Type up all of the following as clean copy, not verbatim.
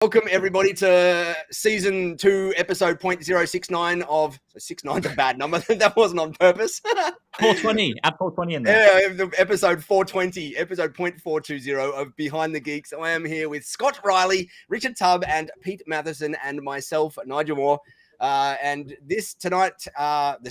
Welcome everybody to season 2, episode 0.069 of 69's a bad number. That wasn't on purpose. 420, add 420 in there. Yeah, episode 420, episode 0.420 of Behind the Geeks. I am here with Scott Riley, Richard Tubb, and Pete Matheson, and myself, Nigel Moore. And this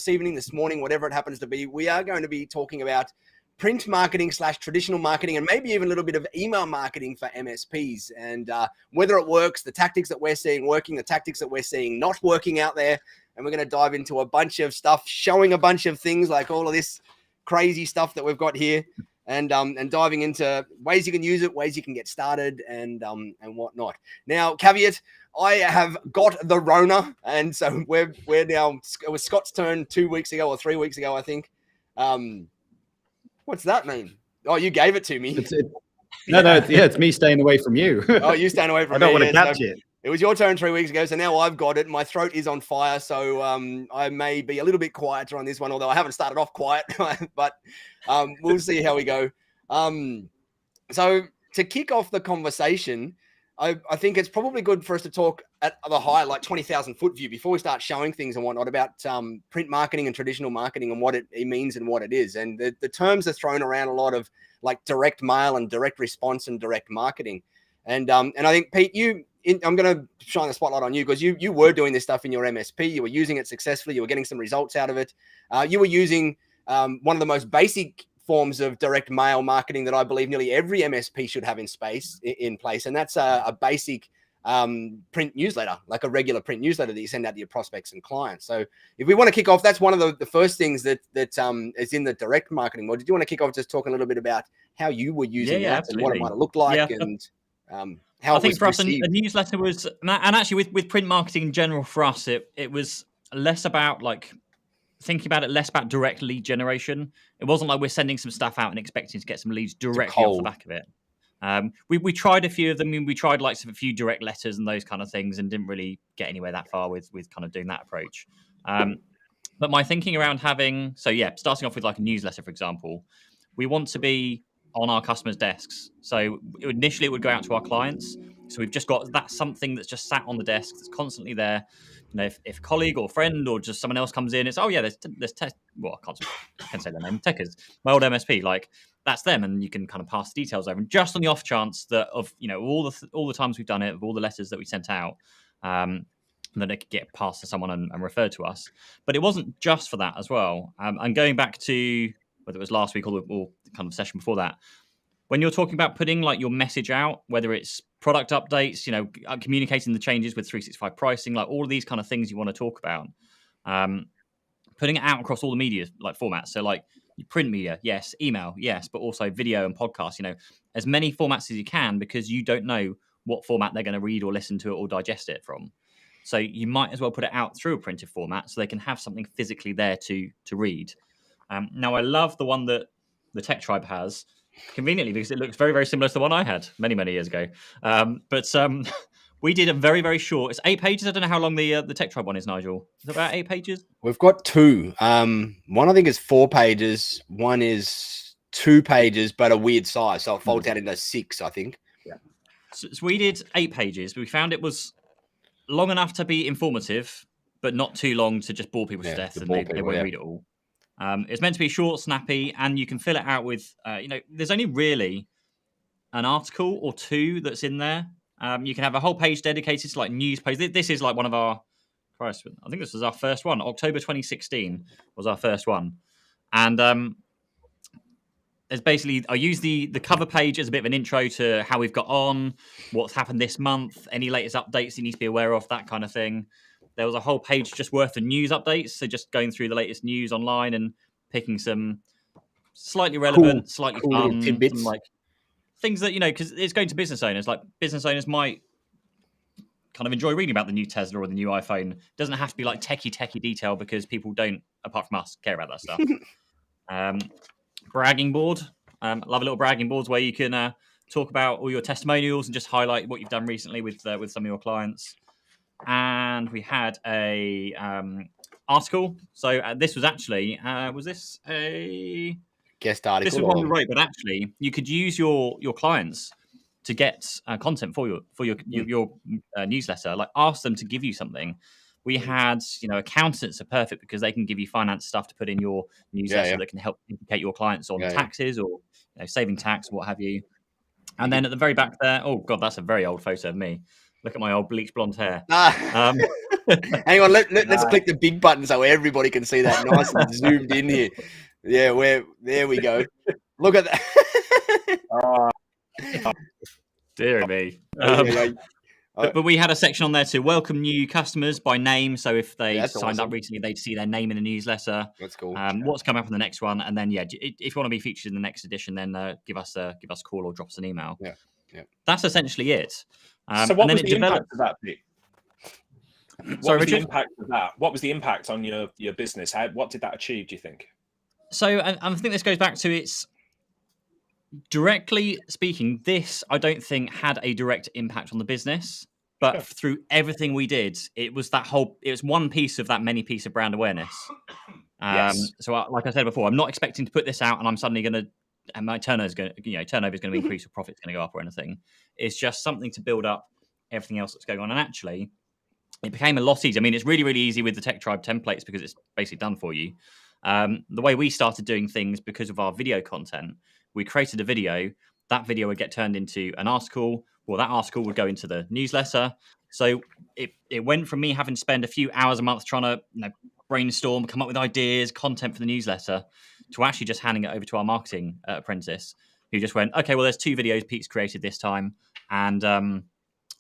evening, this morning, whatever it happens to be, we are going to be talking about print marketing / traditional marketing, and maybe even a little bit of email marketing for MSPs, and whether it works, the tactics that we're seeing working, the tactics that we're seeing not working out there. And we're going to dive into a bunch of stuff, showing a bunch of things like all of this crazy stuff that we've got here, and diving into ways you can use it, ways you can get started, and whatnot. Now, caveat, I have got the Rona, and so we're now, it was Scott's turn 2 weeks ago or 3 weeks ago, I think. What's that mean? Oh, you gave it to me. It's me staying away from you. Oh, you staying away from me. I don't want to catch it. It was your turn 3 weeks ago, so now I've got it. My throat is on fire, so I may be a little bit quieter on this one, although I haven't started off quiet, but we'll see how we go. So to kick off the conversation, I think it's probably good for us to talk at the high, like 20,000 foot view, before we start showing things and whatnot about print marketing and traditional marketing and what it means and what it is. And the terms are thrown around a lot of like direct mail and direct response and direct marketing. And I think, Pete, I'm going to shine the spotlight on you because you were doing this stuff in your MSP. You were using it successfully. You were getting some results out of it. You were using one of the most basic forms of direct mail marketing that I believe nearly every MSP should have in place. And that's a basic print newsletter, like a regular print newsletter that you send out to your prospects and clients. So if we want to kick off, that's one of the first things that is in the direct marketing mode. Did you want to kick off just talking a little bit about how you were using that absolutely. And what it might have looked like and how I think for us, a newsletter was, and actually with print marketing in general for us, it was less about like thinking about it, less about direct lead generation. It wasn't like we're sending some stuff out and expecting to get some leads directly off the back of it. We tried a few of them. I mean, we tried like a few direct letters and those kind of things, and didn't really get anywhere that far with kind of doing that approach. But my thinking around starting off with like a newsletter, for example, we want to be on our customers' desks. So initially it would go out to our clients. So we've just got that something that's just sat on the desk that's constantly there. You know, if a colleague or friend or just someone else comes in, it's there's tech. Well, I can't say their name. Techers, my old MSP, like that's them, and you can kind of pass the details over. And just on the off chance that of all the times we've done it, of all the letters that we sent out, then it could get passed to someone and referred to us. But it wasn't just for that as well. And going back to whether it was last week or kind of session before that, when you're talking about putting like your message out, whether it's product updates, communicating the changes with 365 pricing, like all of these kind of things you want to talk about, putting it out across all the media like formats. So like print media, yes, email, yes, but also video and podcasts, as many formats as you can, because you don't know what format they're going to read or listen to it or digest it from. So you might as well put it out through a printed format so they can have something physically there to read. Now, I love the one that the Tech Tribe has, conveniently, because it looks very, very similar to the one I had many, many years ago. But we did a very, very short. It's 8 pages. I don't know how long the Tech Tribe one is, Nigel. Is it about 8 pages? We've got 2. One I think is 4 pages. One is 2 pages, but a weird size, so it folds out into 6, I think. Yeah. So we did 8 pages. But we found it was long enough to be informative, but not too long to just bore people to death, and they won't read it all. It's meant to be short, snappy, and you can fill it out with, there's only really an article or 2 that's in there. You can have a whole page dedicated to like news posts. This is like one of our, I think this was our first one. October 2016 was our first one. And it's basically, I use the cover page as a bit of an intro to how we've got on, what's happened this month, any latest updates you need to be aware of, that kind of thing. There was a whole page just worth of news updates. So just going through the latest news online and picking some slightly relevant, slightly fun, tidbits, like things that, because it's going to business owners. Like business owners might kind of enjoy reading about the new Tesla or the new iPhone. It doesn't have to be like techie detail, because people don't, apart from us, care about that stuff. Bragging board. Love a little bragging boards where you can talk about all your testimonials and just highlight what you've done recently with some of your clients. And we had a article. So this was actually, was this a guest article? This was one we wrote, but actually you could use your clients to get content for your newsletter, like ask them to give you something. We had, accountants are perfect because they can give you finance stuff to put in your newsletter that can help educate your clients on taxes or saving tax, what have you. And then at the very back there, oh God, that's a very old photo of me. Look at my old bleach blonde hair. Hang on, let's click the big button so everybody can see that nice and zoomed in here. Yeah, there we go. Look at that. Dear me. But we had a section on there to welcome new customers by name. So if they signed up recently, they'd see their name in the newsletter. That's cool. What's coming up in the next one, and then if you want to be featured in the next edition, then give us a call or drop us an email. Yeah. That's essentially it. So what was the impact of that, Pete? What was the impact on your business? What did that achieve, do you think? So I think this goes back to its directly speaking. This I don't think had a direct impact on the business, but through everything we did, it was one piece of that many piece of brand awareness. So like I said before, I'm not expecting to put this out and I'm suddenly and my turnover is going to increase or profit's going to go up or anything. It's just something to build up everything else that's going on. And actually, it became a lot easier. I mean, it's really, really easy with the Tech Tribe templates because it's basically done for you. The way we started doing things because of our video content, we created a video. That video would get turned into an article. Well, that article would go into the newsletter. So it went from me having to spend a few hours a month trying to brainstorm, come up with ideas, content for the newsletter, to actually just handing it over to our marketing apprentice, who just went, okay, well, there's 2 videos Pete's created this time, and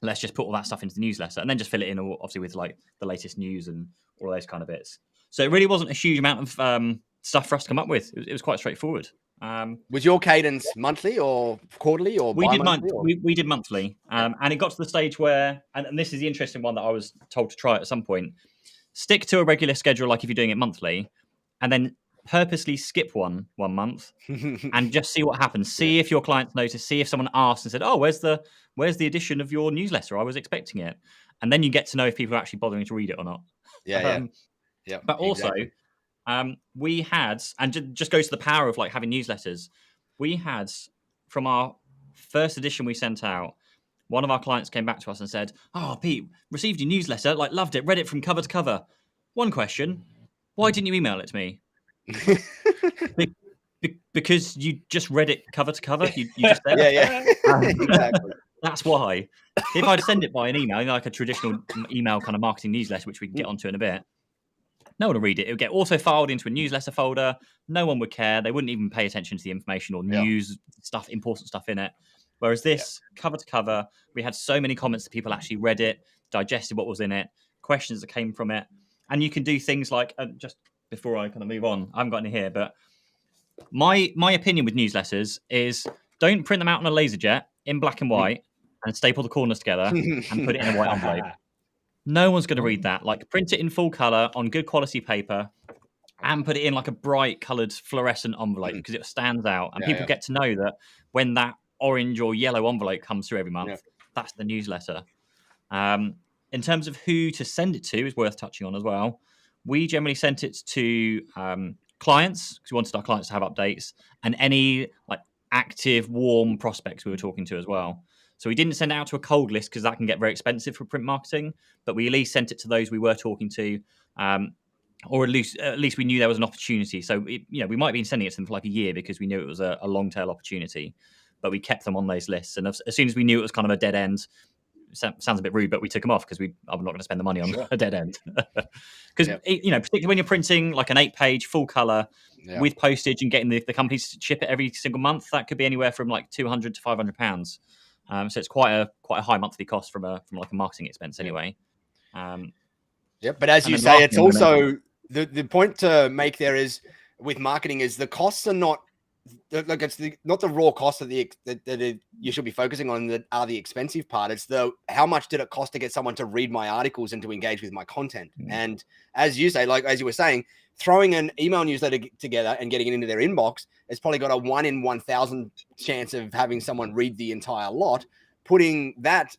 let's just put all that stuff into the newsletter, and then just fill it in, obviously, with like the latest news and all those kind of bits. So it really wasn't a huge amount of stuff for us to come up with. It was quite straightforward. Was your cadence monthly or quarterly or we did monthly, and it got to the stage where, and this is the interesting one that I was told to try at some point, stick to a regular schedule like if you're doing it monthly, and then purposely skip one month and just see what happens. See if your clients notice, see if someone asked and said, oh, where's the edition of your newsletter? I was expecting it. And then you get to know if people are actually bothering to read it or not. But also, we had, and just goes to the power of like having newsletters. We had, from our first edition we sent out, one of our clients came back to us and said, oh, Pete, received your newsletter, like loved it, read it from cover to cover. One question, why didn't you email it to me? Because you just read it cover to cover. You just said, exactly. That's why. If I'd send it by an email, like a traditional email kind of marketing newsletter, which we can get onto in a bit, no one would read it. It would get auto-filed into a newsletter folder. No one would care. They wouldn't even pay attention to the information or news stuff, important stuff in it. Whereas this, cover to cover, we had so many comments that people actually read it, digested what was in it, questions that came from it. And you can do things like, just before I kind of move on, I haven't got any here, but my opinion with newsletters is don't print them out on a laserjet in black and white and staple the corners together and put it in a white envelope. No one's going to read that. Like, print it in full color on good quality paper and put it in like a bright colored fluorescent envelope because it stands out. And people get to know that when that orange or yellow envelope comes through every month, that's the newsletter. In terms of who to send it to is worth touching on as well. We generally sent it to clients because we wanted our clients to have updates and any like active, warm prospects we were talking to as well. So we didn't send it out to a cold list because that can get very expensive for print marketing, but we at least sent it to those we were talking to, or at least we knew there was an opportunity. So we might have been sending it to them for like a year because we knew it was a long tail opportunity, but we kept them on those lists. And as soon as we knew it was kind of a dead end, sounds a bit rude, but we took them off because I'm not going to spend the money on a dead end. Because particularly when you're printing like an 8-page full color with postage and getting the companies to ship it every single month, that could be anywhere from like £200 to £500. So it's quite a high monthly cost from like a marketing expense anyway. But as you say, it's also the point to make there is with marketing is the costs are not like it's not the raw cost of that you should be focusing on that are the expensive part. It's the how much did it cost to get someone to read my articles and to engage with my content. And as you say, like as you were saying, throwing an email newsletter together and getting it into their inbox, it's probably got a 1 in 1,000 chance of having someone read the entire lot. Putting that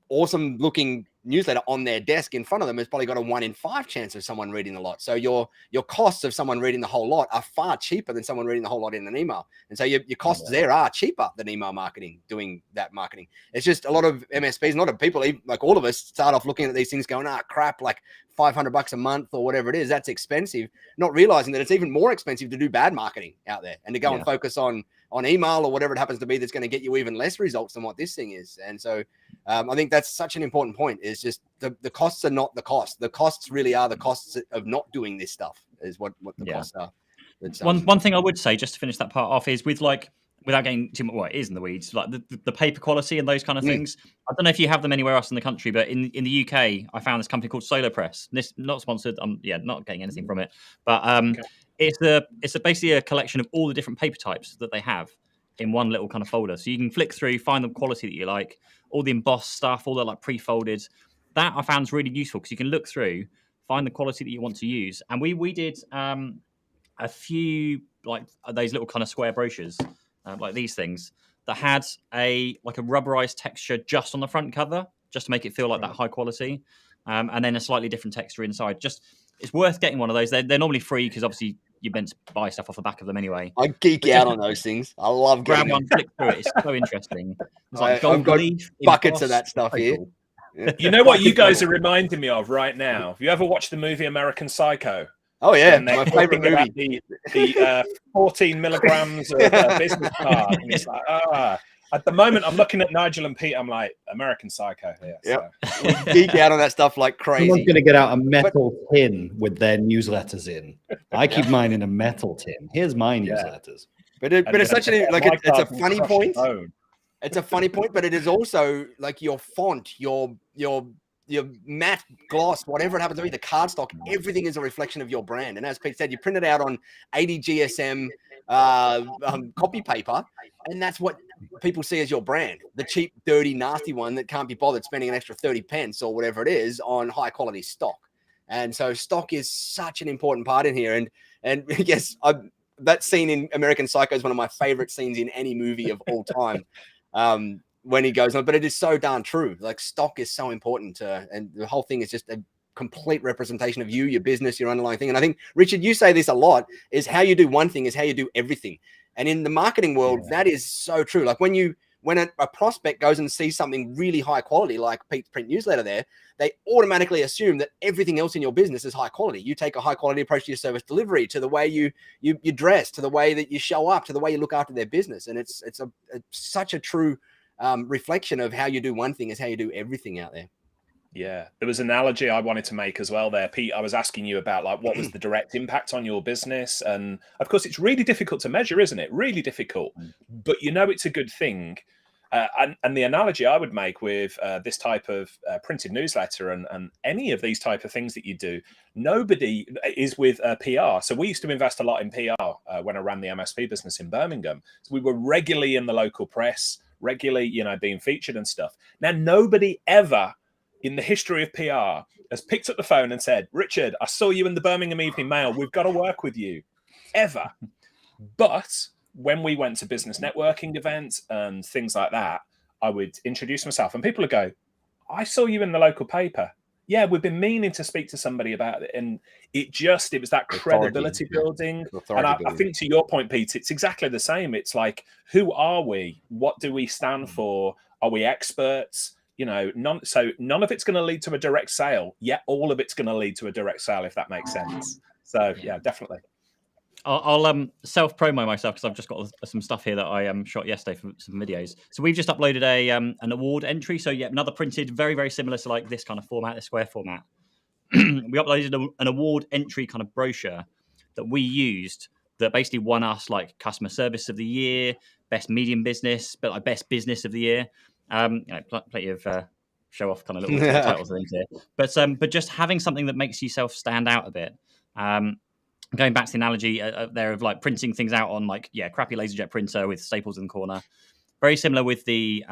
awesome looking newsletter on their desk in front of them has probably got a 1 in 5 chance of someone reading the lot. So your costs of someone reading the whole lot are far cheaper than someone reading the whole lot in an email. And so your costs there are cheaper than email marketing, doing that marketing. It's just a lot of MSPs, a lot of people, like all of us, start off looking at these things going, crap, like $500 a month or whatever it is, that's expensive, not realizing that it's even more expensive to do bad marketing out there and to go and focus on email or whatever it happens to be that's going to get you even less results than what this thing is. And so I think that's such an important point, is just the costs are not the cost. The costs really are the costs of not doing this stuff is what the costs are. One thing I would say, just to finish that part off, is with like, without getting too much, well, it is in the weeds, like the paper quality and those kind of things. I don't know if you have them anywhere else in the country, but in the UK, I found this company called Solar Press. This not sponsored. Not getting anything from it, but it's basically a collection of all the different paper types that they have in one little kind of folder. So you can flick through, find the quality that you like, all the embossed stuff, all the like pre-folded. That I found is really useful because you can look through, find the quality that you want to use. And we did a few like those little kind of square brochures, like these things, that had a rubberized texture just on the front cover, just to make it feel like that high quality, and then a slightly different texture inside. Just, it's worth getting one of those. They're normally free because obviously you're meant to buy stuff off the back of them anyway. I geek out on those things. I love grab getting one, flick through it. It's so interesting. It's like I've got buckets of that stuff here. Cool. You know what you guys are reminding me of right now? Have you ever watched the movie American Psycho? Oh yeah, my favorite movie. The 14 milligrams of business card. And it's like, at the moment, I'm looking at Nigel and Pete. I'm like, American Psycho here. Yeah, so. Geek out on that stuff like crazy. Someone's going to get out a metal tin with their newsletters in. I keep mine in a metal tin. Here's my newsletters. But it's such it's a funny point. It's a funny point, but it is also like your font, your matte gloss, whatever it happens to be, the cardstock, everything is a reflection of your brand. And as Pete said, you print it out on 80 GSM copy paper, and that's what people see as your brand. The cheap, dirty, nasty one that can't be bothered spending an extra 30 pence or whatever it is on high quality stock. And so stock is such an important part in here. And yes, that scene in American Psycho is one of my favorite scenes in any movie of all time. When he goes on, but it is so darn true. Like stock is so important, and the whole thing is just a complete representation of you, your business, your underlying thing. And I think, Richard, you say this a lot, is how you do one thing is how you do everything. And in the marketing world, that is so true. Like when a prospect goes and sees something really high quality, like Pete's print newsletter there, they automatically assume that everything else in your business is high quality. You take a high quality approach to your service delivery, to the way you dress, to the way that you show up, to the way you look after their business. And it's such a true reflection of how you do one thing is how you do everything out there. Yeah, there was an analogy I wanted to make as well there, Pete. I was asking you about like what was the direct impact on your business, and of course it's really difficult to measure, isn't it? Really difficult, but you know it's a good thing. And the analogy I would make with this type of printed newsletter and any of these type of things that you do, nobody is with PR. So we used to invest a lot in PR when I ran the MSP business in Birmingham. So we were regularly in the local press, regularly, being featured and stuff. Now, nobody ever in the history of PR has picked up the phone and said, Richard, I saw you in the Birmingham Evening Mail. We've got to work with you. Ever. But when we went to business networking events and things like that, I would introduce myself and people would go, I saw you in the local paper. Yeah, we've been meaning to speak to somebody about it. And it was that credibility building. And I think to your point, Pete, it's exactly the same. It's like, who are we? What do we stand for? Are we experts? None of it's going to lead to a direct sale, yet all of it's going to lead to a direct sale, if that makes sense. So yeah, definitely. I'll self-promo myself because I've just got some stuff here that I shot yesterday for some videos. So we've just uploaded an award entry. So yeah, another printed, very, very similar to like this kind of format, the square format. We uploaded an award entry kind of brochure that we used that basically won us like customer service of the year, best medium business, but like best business of the year. Plenty of show off kind of little titles and things here. But just having something that makes yourself stand out a bit. Going back to the analogy there of like printing things out on crappy LaserJet printer with staples in the corner. Very similar with the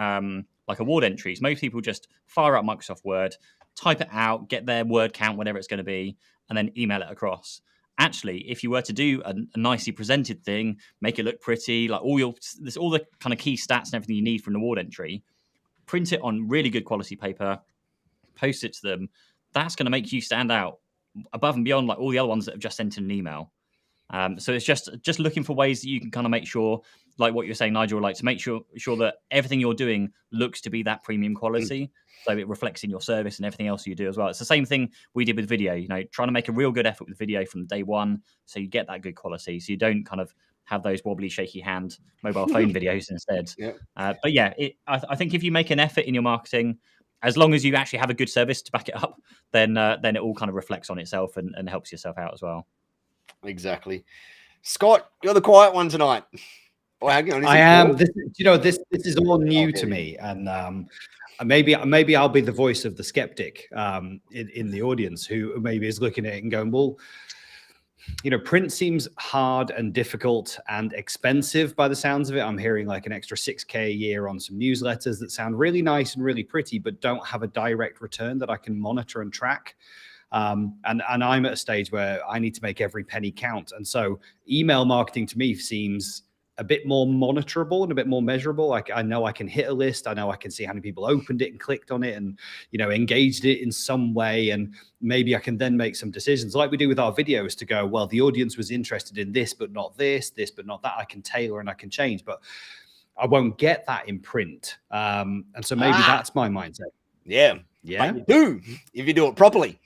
like award entries. Most people just fire up Microsoft Word, type it out, get their word count, whatever it's going to be, and then email it across. Actually, if you were to do a nicely presented thing, make it look pretty, like all the kind of key stats and everything you need for an award entry, print it on really good quality paper, post it to them, that's going to make you stand out above and beyond like all the other ones that have just sent in an email. So it's just looking for ways that you can kind of make sure, like what you're saying, Nigel, like to make sure that everything you're doing looks to be that premium quality, so it reflects in your service and everything else you do as well. It's the same thing we did with video, trying to make a real good effort with video from day one, so you get that good quality, so you don't kind of have those wobbly, shaky hand mobile phone videos instead. Yeah. But yeah, I think if you make an effort in your marketing, as long as you actually have a good service to back it up, then it all kind of reflects on itself and helps yourself out as well. Exactly. Scott, you're the quiet one tonight. Oh, hang on, I am. This is all new to me, and maybe I'll be the voice of the skeptic in the audience who maybe is looking at it and going, well, print seems hard and difficult and expensive by the sounds of it. I'm hearing like an extra $6,000 a year on some newsletters that sound really nice and really pretty, but don't have a direct return that I can monitor and track. And I'm at a stage where I need to make every penny count. And so email marketing to me seems a bit more monitorable and a bit more measurable. Like I know I can hit a list. I know I can see how many people opened it and clicked on it and, engaged it in some way. And maybe I can then make some decisions like we do with our videos to go, well, the audience was interested in this, but not this, but not that. I can tailor and I can change, but I won't get that in print. And so maybe that's my mindset. Yeah. But you do if you do it properly.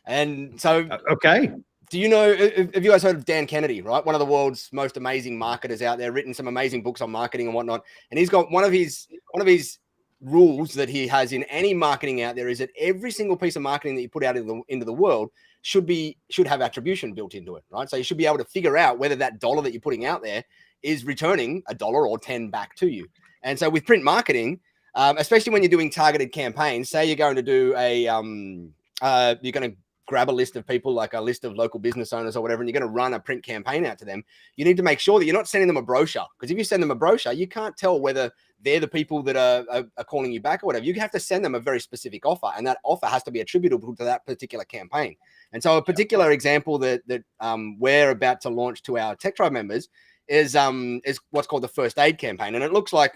And so, okay. Do you know, have you guys heard of Dan Kennedy, right? One of the world's most amazing marketers out there, written some amazing books on marketing and whatnot. And he's got one of his rules that he has in any marketing out there is that every single piece of marketing that you put out into the world should have attribution built into it, right? So you should be able to figure out whether that dollar that you're putting out there is returning $1 or 10 back to you. And so with print marketing, especially when you're doing targeted campaigns, say you're going to do you're going to grab a list of people, like a list of local business owners or whatever, and you're going to run a print campaign out to them, you need to make sure that you're not sending them a brochure. Because if you send them a brochure, you can't tell whether they're the people that are calling you back or whatever. You have to send them a very specific offer, and that offer has to be attributable to that particular campaign. And so a particular example that we're about to launch to our Tech Tribe members is what's called the first aid campaign. And it looks like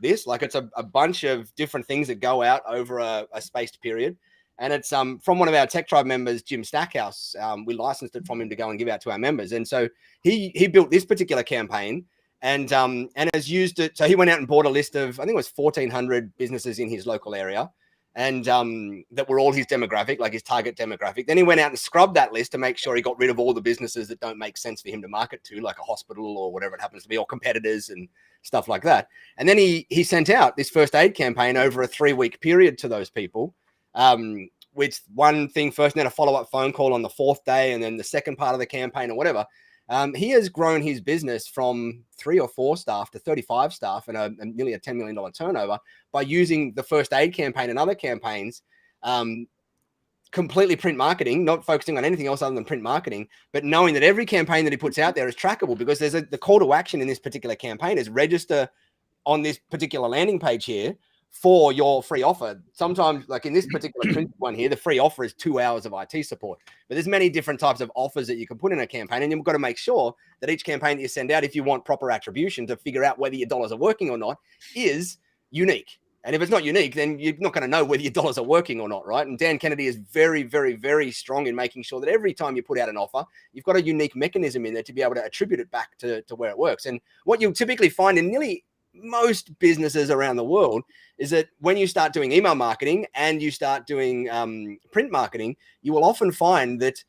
this, like it's a bunch of different things that go out over a spaced period. And it's from one of our Tech Tribe members, Jim Stackhouse. We licensed it from him to go and give out to our members. And so he built this particular campaign and has used it. So he went out and bought a list of, I think it was 1,400 businesses in his local area, and that were all his demographic, like his target demographic. Then he went out and scrubbed that list to make sure he got rid of all the businesses that don't make sense for him to market to, like a hospital or whatever it happens to be, or competitors and stuff like that. And then he sent out this first aid campaign over a 3-week period to those people. With one thing first, and then a follow-up phone call on the 4th day, and then the second part of the campaign or whatever. He has grown his business from 3 or 4 staff to 35 staff and nearly a $10 million turnover by using the first aid campaign and other campaigns, completely print marketing, not focusing on anything else other than print marketing, but knowing that every campaign that he puts out there is trackable, because there's the call to action in this particular campaign is register on this particular landing page here for your free offer. Sometimes, like in this particular print one here, the free offer is 2 hours of IT support. But there's many different types of offers that you can put in a campaign, and you've got to make sure that each campaign that you send out, if you want proper attribution to figure out whether your dollars are working or not, is unique. And if it's not unique, then you're not going to know whether your dollars are working or not, right? And Dan Kennedy is very, very, very strong in making sure that every time you put out an offer, you've got a unique mechanism in there to be able to attribute it back to where it works. And what you'll typically find in nearly most businesses around the world is that when you start doing email marketing and you start doing print marketing, you will often find that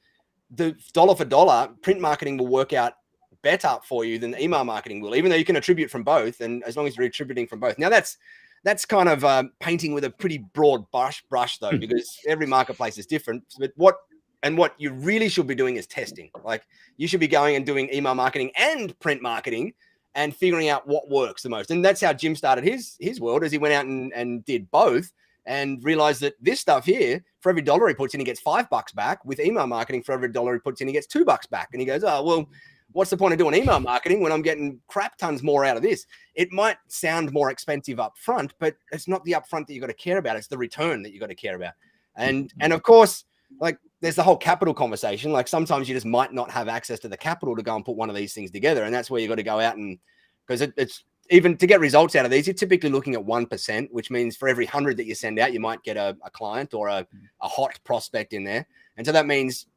the dollar for dollar print marketing will work out better for you than email marketing will, even though you can attribute from both. And as long as you're attributing from both. Now that's kind of painting with a pretty broad brush though, because every marketplace is different. But what you really should be doing is testing. Like you should be going and doing email marketing and print marketing and figuring out what works the most. And that's how Jim started his world, as he went out and did both and realized that this stuff here, for every dollar he puts in, he gets $5 back. With email marketing, for every dollar he puts in, he gets $2 back. And he goes, oh, well, what's the point of doing email marketing when I'm getting crap tons more out of this? It might sound more expensive up front, but it's not the upfront that you got to care about. It's the return that you got to care about. And of course, like there's the whole capital conversation. Like sometimes you just might not have access to the capital to go and put one of these things together. And that's where you got to go out and, because it's even to get results out of these, you're typically looking at 1%, which means for every 100 that you send out, you might get a client or a hot prospect in there. And so that means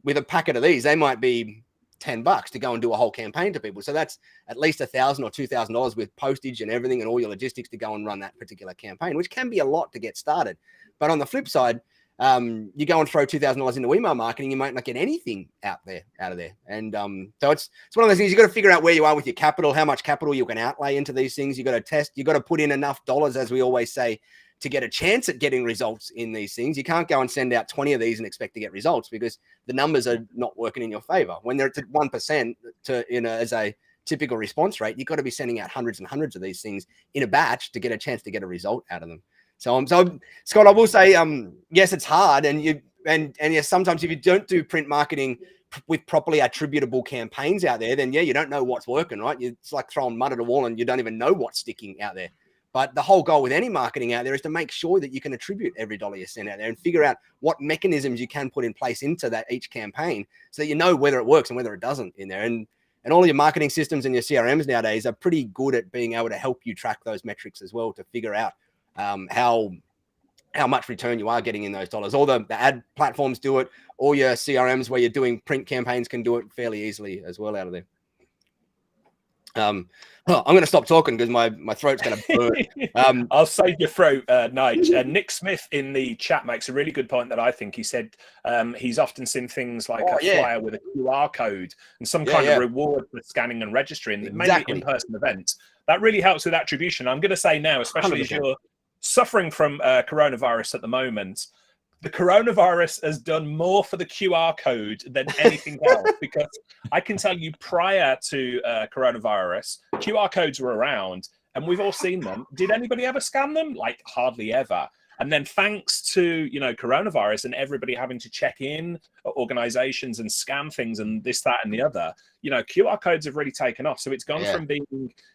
with a packet of these, they might be $10 to go and do a whole campaign to people. So that's at least $1,000 or $2,000 with postage and everything and all your logistics to go and run that particular campaign, which can be a lot to get started. But on the flip side, you go and throw $2,000 into email marketing, you might not get anything out of there. And so it's one of those things. You got to figure out where you are with your capital, how much capital you can outlay into these things. You got to test. You got to put in enough dollars, as we always say, to get a chance at getting results in these things. You can't go and send out 20 of these and expect to get results because the numbers are not working in your favor. When they're at 1% as a typical response rate, you've got to be sending out hundreds and hundreds of these things in a batch to get a chance to get a result out of them. So Scott, I will say, yes, it's hard, and yes, sometimes if you don't do print marketing with properly attributable campaigns out there, then you don't know what's working, right? It's like throwing mud at a wall and you don't even know what's sticking out there. But the whole goal with any marketing out there is to make sure that you can attribute every dollar you send out there and figure out what mechanisms you can put in place into that each campaign so that you know whether it works and whether it doesn't in there. And all your marketing systems and your CRMs nowadays are pretty good at being able to help you track those metrics as well to figure out how much return you are getting in those dollars. All the ad platforms do it. All your CRMs where you're doing print campaigns can do it fairly easily as well out of there. I'm going to stop talking because my throat's going to burn. I'll save your throat, Nigel. Nick Smith in the chat makes a really good point that I think. He said he's often seen things like a flyer with a QR code and some kind of reward for scanning and registering, mainly in-person events. That really helps with attribution. I'm going to say now, especially 100%. As you're suffering from coronavirus at the moment, the coronavirus has done more for the QR code than anything else, because I can tell you prior to coronavirus, QR codes were around and we've all seen them. Did anybody ever scan them? Like hardly ever. And then thanks to, coronavirus and everybody having to check in at organizations and scan things and this, that, and the other, QR codes have really taken off. So it's gone from being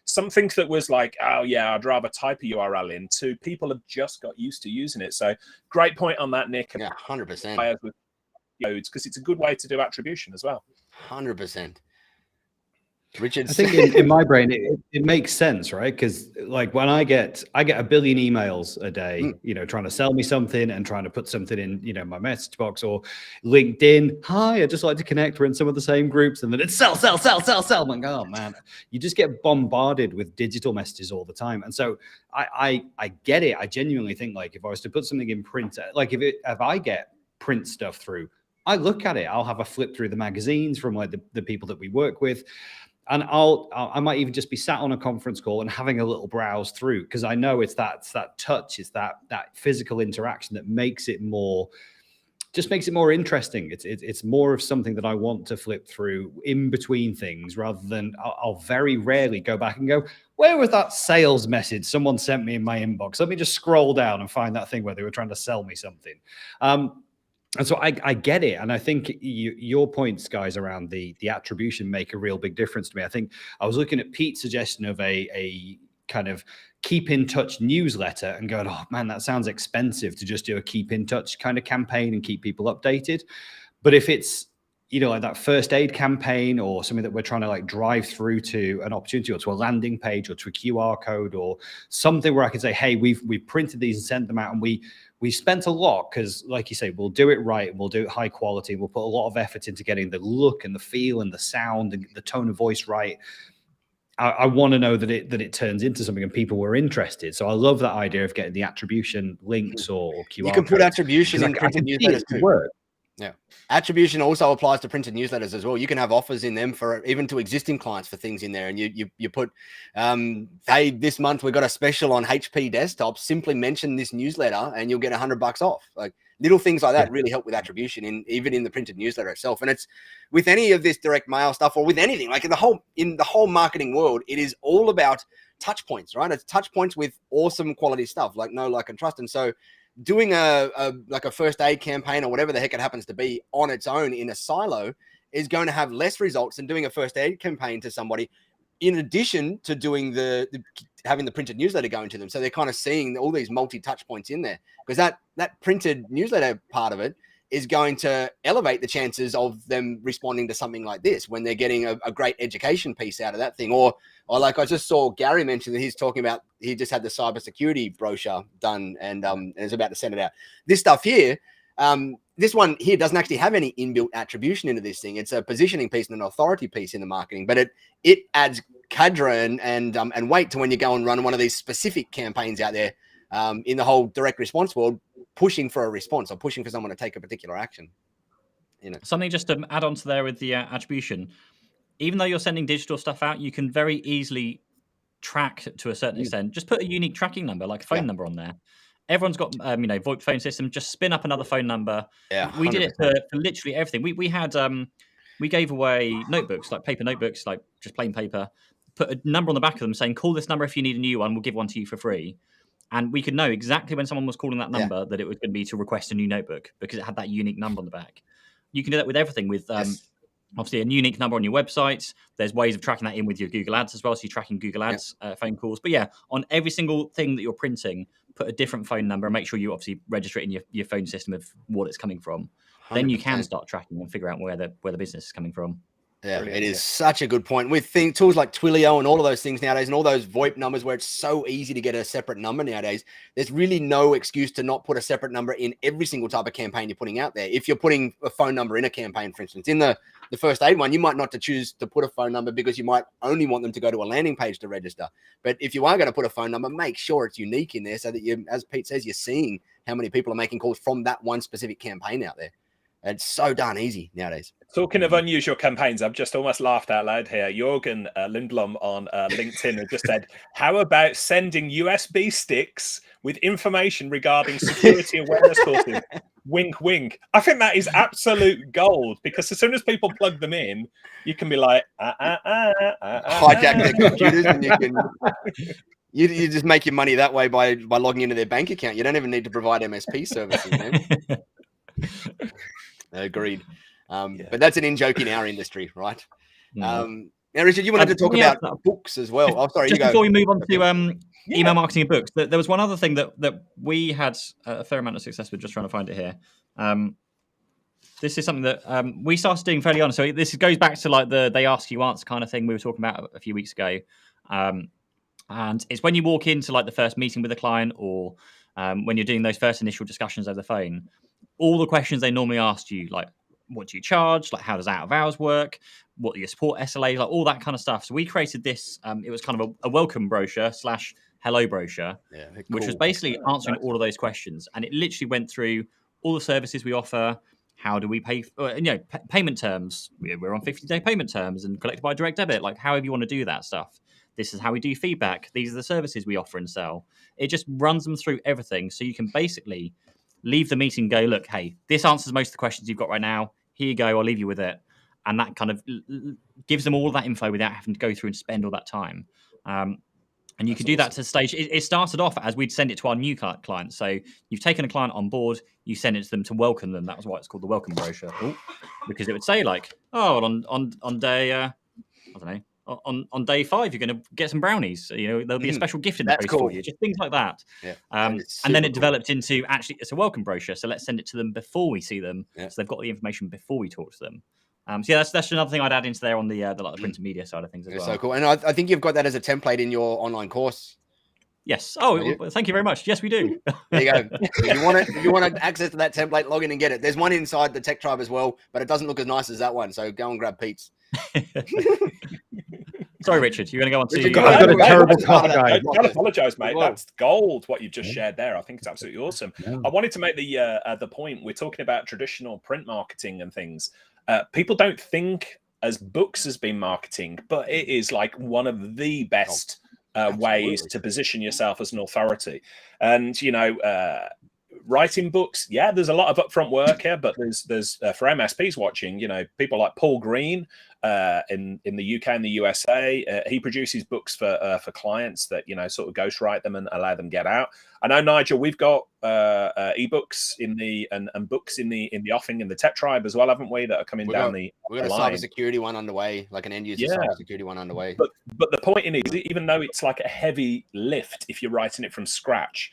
something that was like, oh yeah, I'd rather type a URL in, to people have just got used to using it. So great point on that, Nick. Yeah, 100%. With codes, because it's a good way to do attribution as well. 100%. Richard, I think in my brain it makes sense, right? Because like when I get a billion emails a day, trying to sell me something and trying to put something in, my message box or LinkedIn. Hi, I'd just like to connect. We're in some of the same groups, and then it's sell. I'm like, oh man, you just get bombarded with digital messages all the time. And so I get it. I genuinely think like if I was to put something in print, like if I get print stuff through, I look at it. I'll have a flip through the magazines from like the people that we work with. And I might even just be sat on a conference call and having a little browse through, because I know it's that touch, it's that physical interaction that makes it more interesting. It's more of something that I want to flip through in between things, rather than I'll very rarely go back and go, where was that sales message someone sent me in my inbox? Let me just scroll down and find that thing where they were trying to sell me something. And so I get it. And I think your points, guys, around the attribution make a real big difference to me. I think I was looking at Pete's suggestion of a kind of keep in touch newsletter and going, oh man, that sounds expensive to just do a keep in touch kind of campaign and keep people updated. But if it's, like that first aid campaign or something that we're trying to like drive through to an opportunity or to a landing page or to a QR code or something where I can say, hey, we've printed these and sent them out, and we spent a lot, because like you say, we'll do it right, we'll do it high quality, we'll put a lot of effort into getting the look and the feel and the sound and the tone of voice right. I want to know that it turns into something and people were interested. So I love that idea of getting the attribution links or QR. You can put attribution in printed newsletters too. Work. Yeah. Attribution also applies to printed newsletters as well. You can have offers in them for even to existing clients for things in there. And you put, hey, this month we've got a special on HP desktops. Simply mention this newsletter and you'll get $100 off. Like little things like that really help with attribution even in the printed newsletter itself. And it's with any of this direct mail stuff or with anything, like in the whole marketing world, it is all about touch points, right? It's touch points with awesome quality stuff like know, like, and trust. And so doing a first aid campaign or whatever the heck it happens to be on its own in a silo is going to have less results than doing a first aid campaign to somebody, in addition to doing having the printed newsletter going to them. So they're kind of seeing all these multi touch points in there, because that printed newsletter part of it is going to elevate the chances of them responding to something like this when they're getting a great education piece out of that thing. Or like I just saw Gary mention that he's talking about, he just had the cybersecurity brochure done and is about to send it out. This stuff here, this one here doesn't actually have any inbuilt attribution into this thing. It's a positioning piece and an authority piece in the marketing, but it adds cadre and weight to when you go and run one of these specific campaigns out there in the whole direct response world, pushing for a response or pushing for someone to take a particular action. You know, something just to add on to there with the attribution. Even though you're sending digital stuff out, you can very easily track to a certain extent. Just put a unique tracking number, like a phone number on there. Everyone's got, VoIP phone system. Just spin up another phone number. Yeah, we did it for literally everything. We had, we gave away notebooks, like paper notebooks, like just plain paper. Put a number on the back of them saying, call this number if you need a new one. We'll give one to you for free. And we could know exactly when someone was calling that number that it was going to be to request a new notebook because it had that unique number on the back. You can do that with everything, with obviously a unique number on your website. There's ways of tracking that in with your Google Ads as well. So you're tracking Google Ads phone calls. But yeah, on every single thing that you're printing, put a different phone number and make sure you obviously register it in your phone system of what it's coming from. 100%. Then you can start tracking and figure out where the business is coming from. Yeah, it is such a good point. With tools like Twilio and all of those things nowadays, and all those VoIP numbers where it's so easy to get a separate number nowadays, there's really no excuse to not put a separate number in every single type of campaign you're putting out there. If you're putting a phone number in a campaign, for instance, in the first aid one, you might not choose to put a phone number because you might only want them to go to a landing page to register. But if you are going to put a phone number, make sure it's unique in there so that you, as Pete says, you're seeing how many people are making calls from that one specific campaign out there. It's so darn easy nowadays. Talking of unusual campaigns, I've just almost laughed out loud here. Jürgen Lindblom on LinkedIn has just said, how about sending USB sticks with information regarding security awareness courses? Wink, wink. I think that is absolute gold because as soon as people plug them in, you can be like, hijack their computers and you can... You just make your money that way by logging into their bank account. You don't even need to provide MSP services, man. Agreed. But that's an in-joke in our industry, right? Now, Richard, you wanted to talk about books as well. Oh, sorry, just you go. Before we move on to email marketing and books, there was one other thing that we had a fair amount of success with, just trying to find it here. This is something that we started doing fairly on. So this goes back to like the they ask you answer kind of thing we were talking about a few weeks ago. And it's when you walk into like the first meeting with a client or when you're doing those first initial discussions over the phone, all the questions they normally ask you, like, what do you charge? Like, how does out of hours work? What are your support SLAs? Like all that kind of stuff. So we created this. It was kind of a welcome brochure / hello brochure, which was basically answering all of those questions. And it literally went through all the services we offer. How do we pay? Payment terms. We're on 50-day payment terms and collected by direct debit. Like, however you want to do that stuff. This is how we do feedback. These are the services we offer and sell. It just runs them through everything. So you can basically leave the meeting and go, look, hey, this answers most of the questions you've got right now. Here you go. I'll leave you with it. And that kind of gives them all that info without having to go through and spend all that time. And you can do that to stage. It started off as we'd send it to our new clients. So you've taken a client on board, you send it to them to welcome them. That was why it's called the welcome brochure. Because it would say like, oh, on day, I don't know, on day 5, you're going to get some brownies. You know, there'll be a special gift in the post for you. Just things like that. Yeah. And then it developed into actually it's a welcome brochure. So let's send it to them before we see them. Yeah. So they've got the information before we talk to them. So yeah, that's another thing I'd add into there on the print and media side of things as well. So cool. And I think you've got that as a template in your online course. Yes. Oh, thank you very much. Yes, we do. There you go. If you want access to that template, log in and get it. There's one inside the Tech Tribe as well, but it doesn't look as nice as that one. So go and grab Pete's. Sorry, Richard. You're going to go on to... I've got a terrible cover guy. Don't apologise, mate. That's gold, what you've just shared there. I think it's absolutely awesome. Yeah. I wanted to make the point. We're talking about traditional print marketing and things. People don't think as books as being marketing, but it is like one of the best ways to position yourself as an authority. And, you know, writing books, yeah, there's a lot of upfront work here, but there's for MSPs watching, you know, people like Paul Green in the UK and the USA. He produces books for clients that, you know, sort of ghostwrite them and allow them get out. I know, Nigel, we've got ebooks in the and books in the offing in the Tech Tribe as well, haven't we? That are coming down the we've got a line. Cybersecurity one underway, like an end user cybersecurity one underway. But the point is, even though it's like a heavy lift if you're writing it from scratch,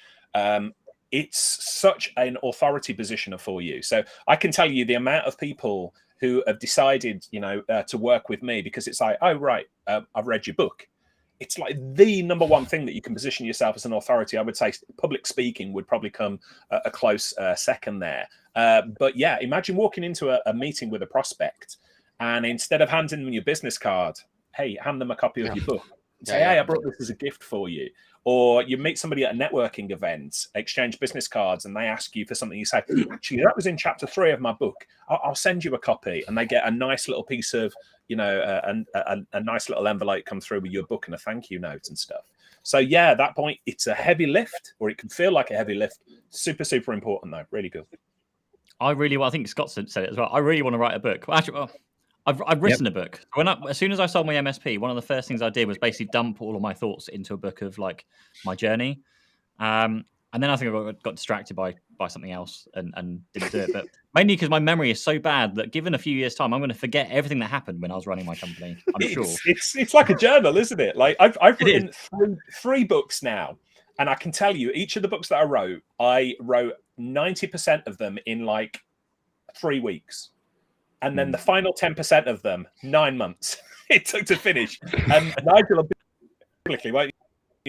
it's such an authority positioner for you. So I can tell you the amount of people who have decided, to work with me because it's like, oh, right, I've read your book. It's like the number one thing that you can position yourself as an authority. I would say public speaking would probably come a close second there. But yeah, imagine walking into a meeting with a prospect and instead of handing them your business card, hey, hand them a copy of your book. Say, hey, I brought this as a gift for you. Or you meet somebody at a networking event, exchange business cards, and they ask you for something. You say, actually, that was in chapter 3 of my book. I'll send you a copy. And they get a nice little piece of, a nice little envelope come through with your book and a thank you note and stuff. So yeah, at that point, it's a heavy lift, or it can feel like a heavy lift. Super, super important though. Really good. I think Scott said it as well. I really want to write a book. Well, actually, I've written a book. As soon as I sold my MSP, one of the first things I did was basically dump all of my thoughts into a book of like my journey. And then I think I got distracted by something else and didn't do it. But mainly because my memory is so bad that given a few years' time, I'm going to forget everything that happened when I was running my company. I'm sure. It's like a journal, isn't it? Like I've written three books now. And I can tell you, each of the books that I wrote 90% of them in like 3 weeks. And then the final 10% of them, 9 months it took to finish. And Nigel,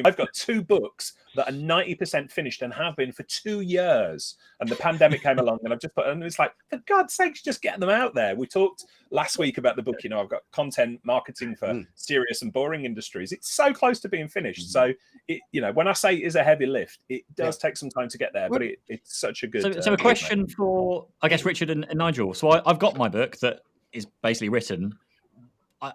I've got 2 books that are 90% finished and have been for 2 years. And the pandemic came along and I've just and it's like, for God's sakes, just get them out there. We talked last week about the book, I've got content marketing for serious and boring industries. It's so close to being finished. So, when I say it is a heavy lift, it does take some time to get there, but it's such a good... So a question for, I guess, Richard and Nigel. So I've got my book that is basically written.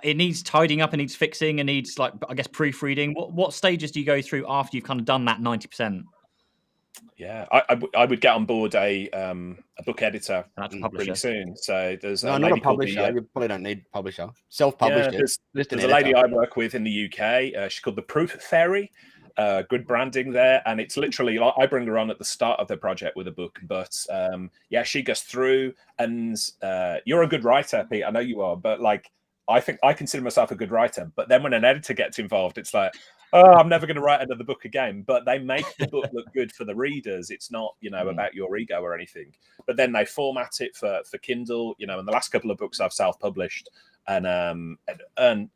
It needs tidying up, it needs fixing, it needs, like, I guess, proofreading. What stages do you go through after you've kind of done that 90%? Yeah, I would get on board a book editor pretty soon. So there's not a publisher. You probably don't need publisher. Self-published. Yeah, there's a lady I work with in the UK. She's called the Proof Fairy. Good branding there, and it's literally I bring her on at the start of the project with a book, but she goes through, and you're a good writer, Pete. I know you are, but like I think I consider myself a good writer, but then when an editor gets involved, it's like, oh, I'm never going to write another book again. But they make the book look good for the readers. It's not, about your ego or anything. But then they format it for Kindle, and the last couple of books I've self-published. And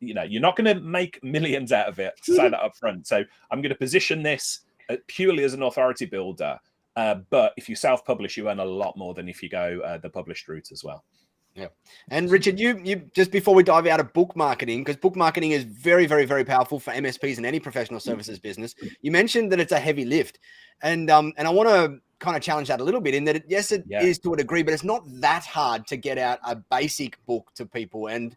you're not going to make millions out of it, to say that up front. So I'm going to position this purely as an authority builder. But if you self-publish, you earn a lot more than if you go the published route as well. Yeah. And Richard, you just before we dive out of book marketing, because book marketing is very, very, very powerful for MSPs and any professional services business. You mentioned that it's a heavy lift. And I want to kind of challenge that a little bit in that, it is to a degree, but it's not that hard to get out a basic book to people. And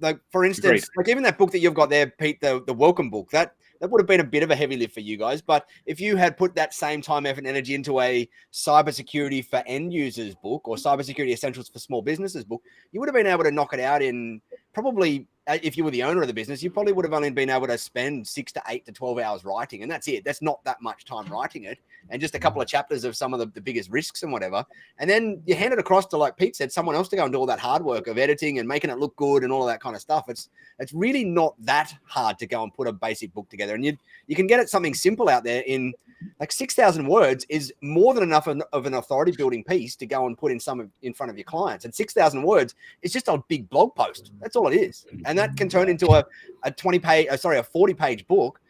like, for instance, like even that book that you've got there, Pete, the welcome book, that would have been a bit of a heavy lift for you guys. But if you had put that same time, effort, and energy into a cybersecurity for end users book or cybersecurity essentials for small businesses book, you would have been able to knock it out in probably, if you were the owner of the business, you probably would have only been able to spend 6 to 8 to 12 hours writing. And that's it. That's not that much time writing it. And just a couple of chapters of some of the biggest risks and whatever. And then you hand it across to, like Pete said, someone else to go and do all that hard work of editing and making it look good and all of that kind of stuff. It's really not that hard to go and put a basic book together. And you can get it something simple out there in like 6,000 words is more than enough of an authority building piece to go and put in front of your clients. And 6,000 words is just a big blog post. That's all it is. And that can turn into a 40-page book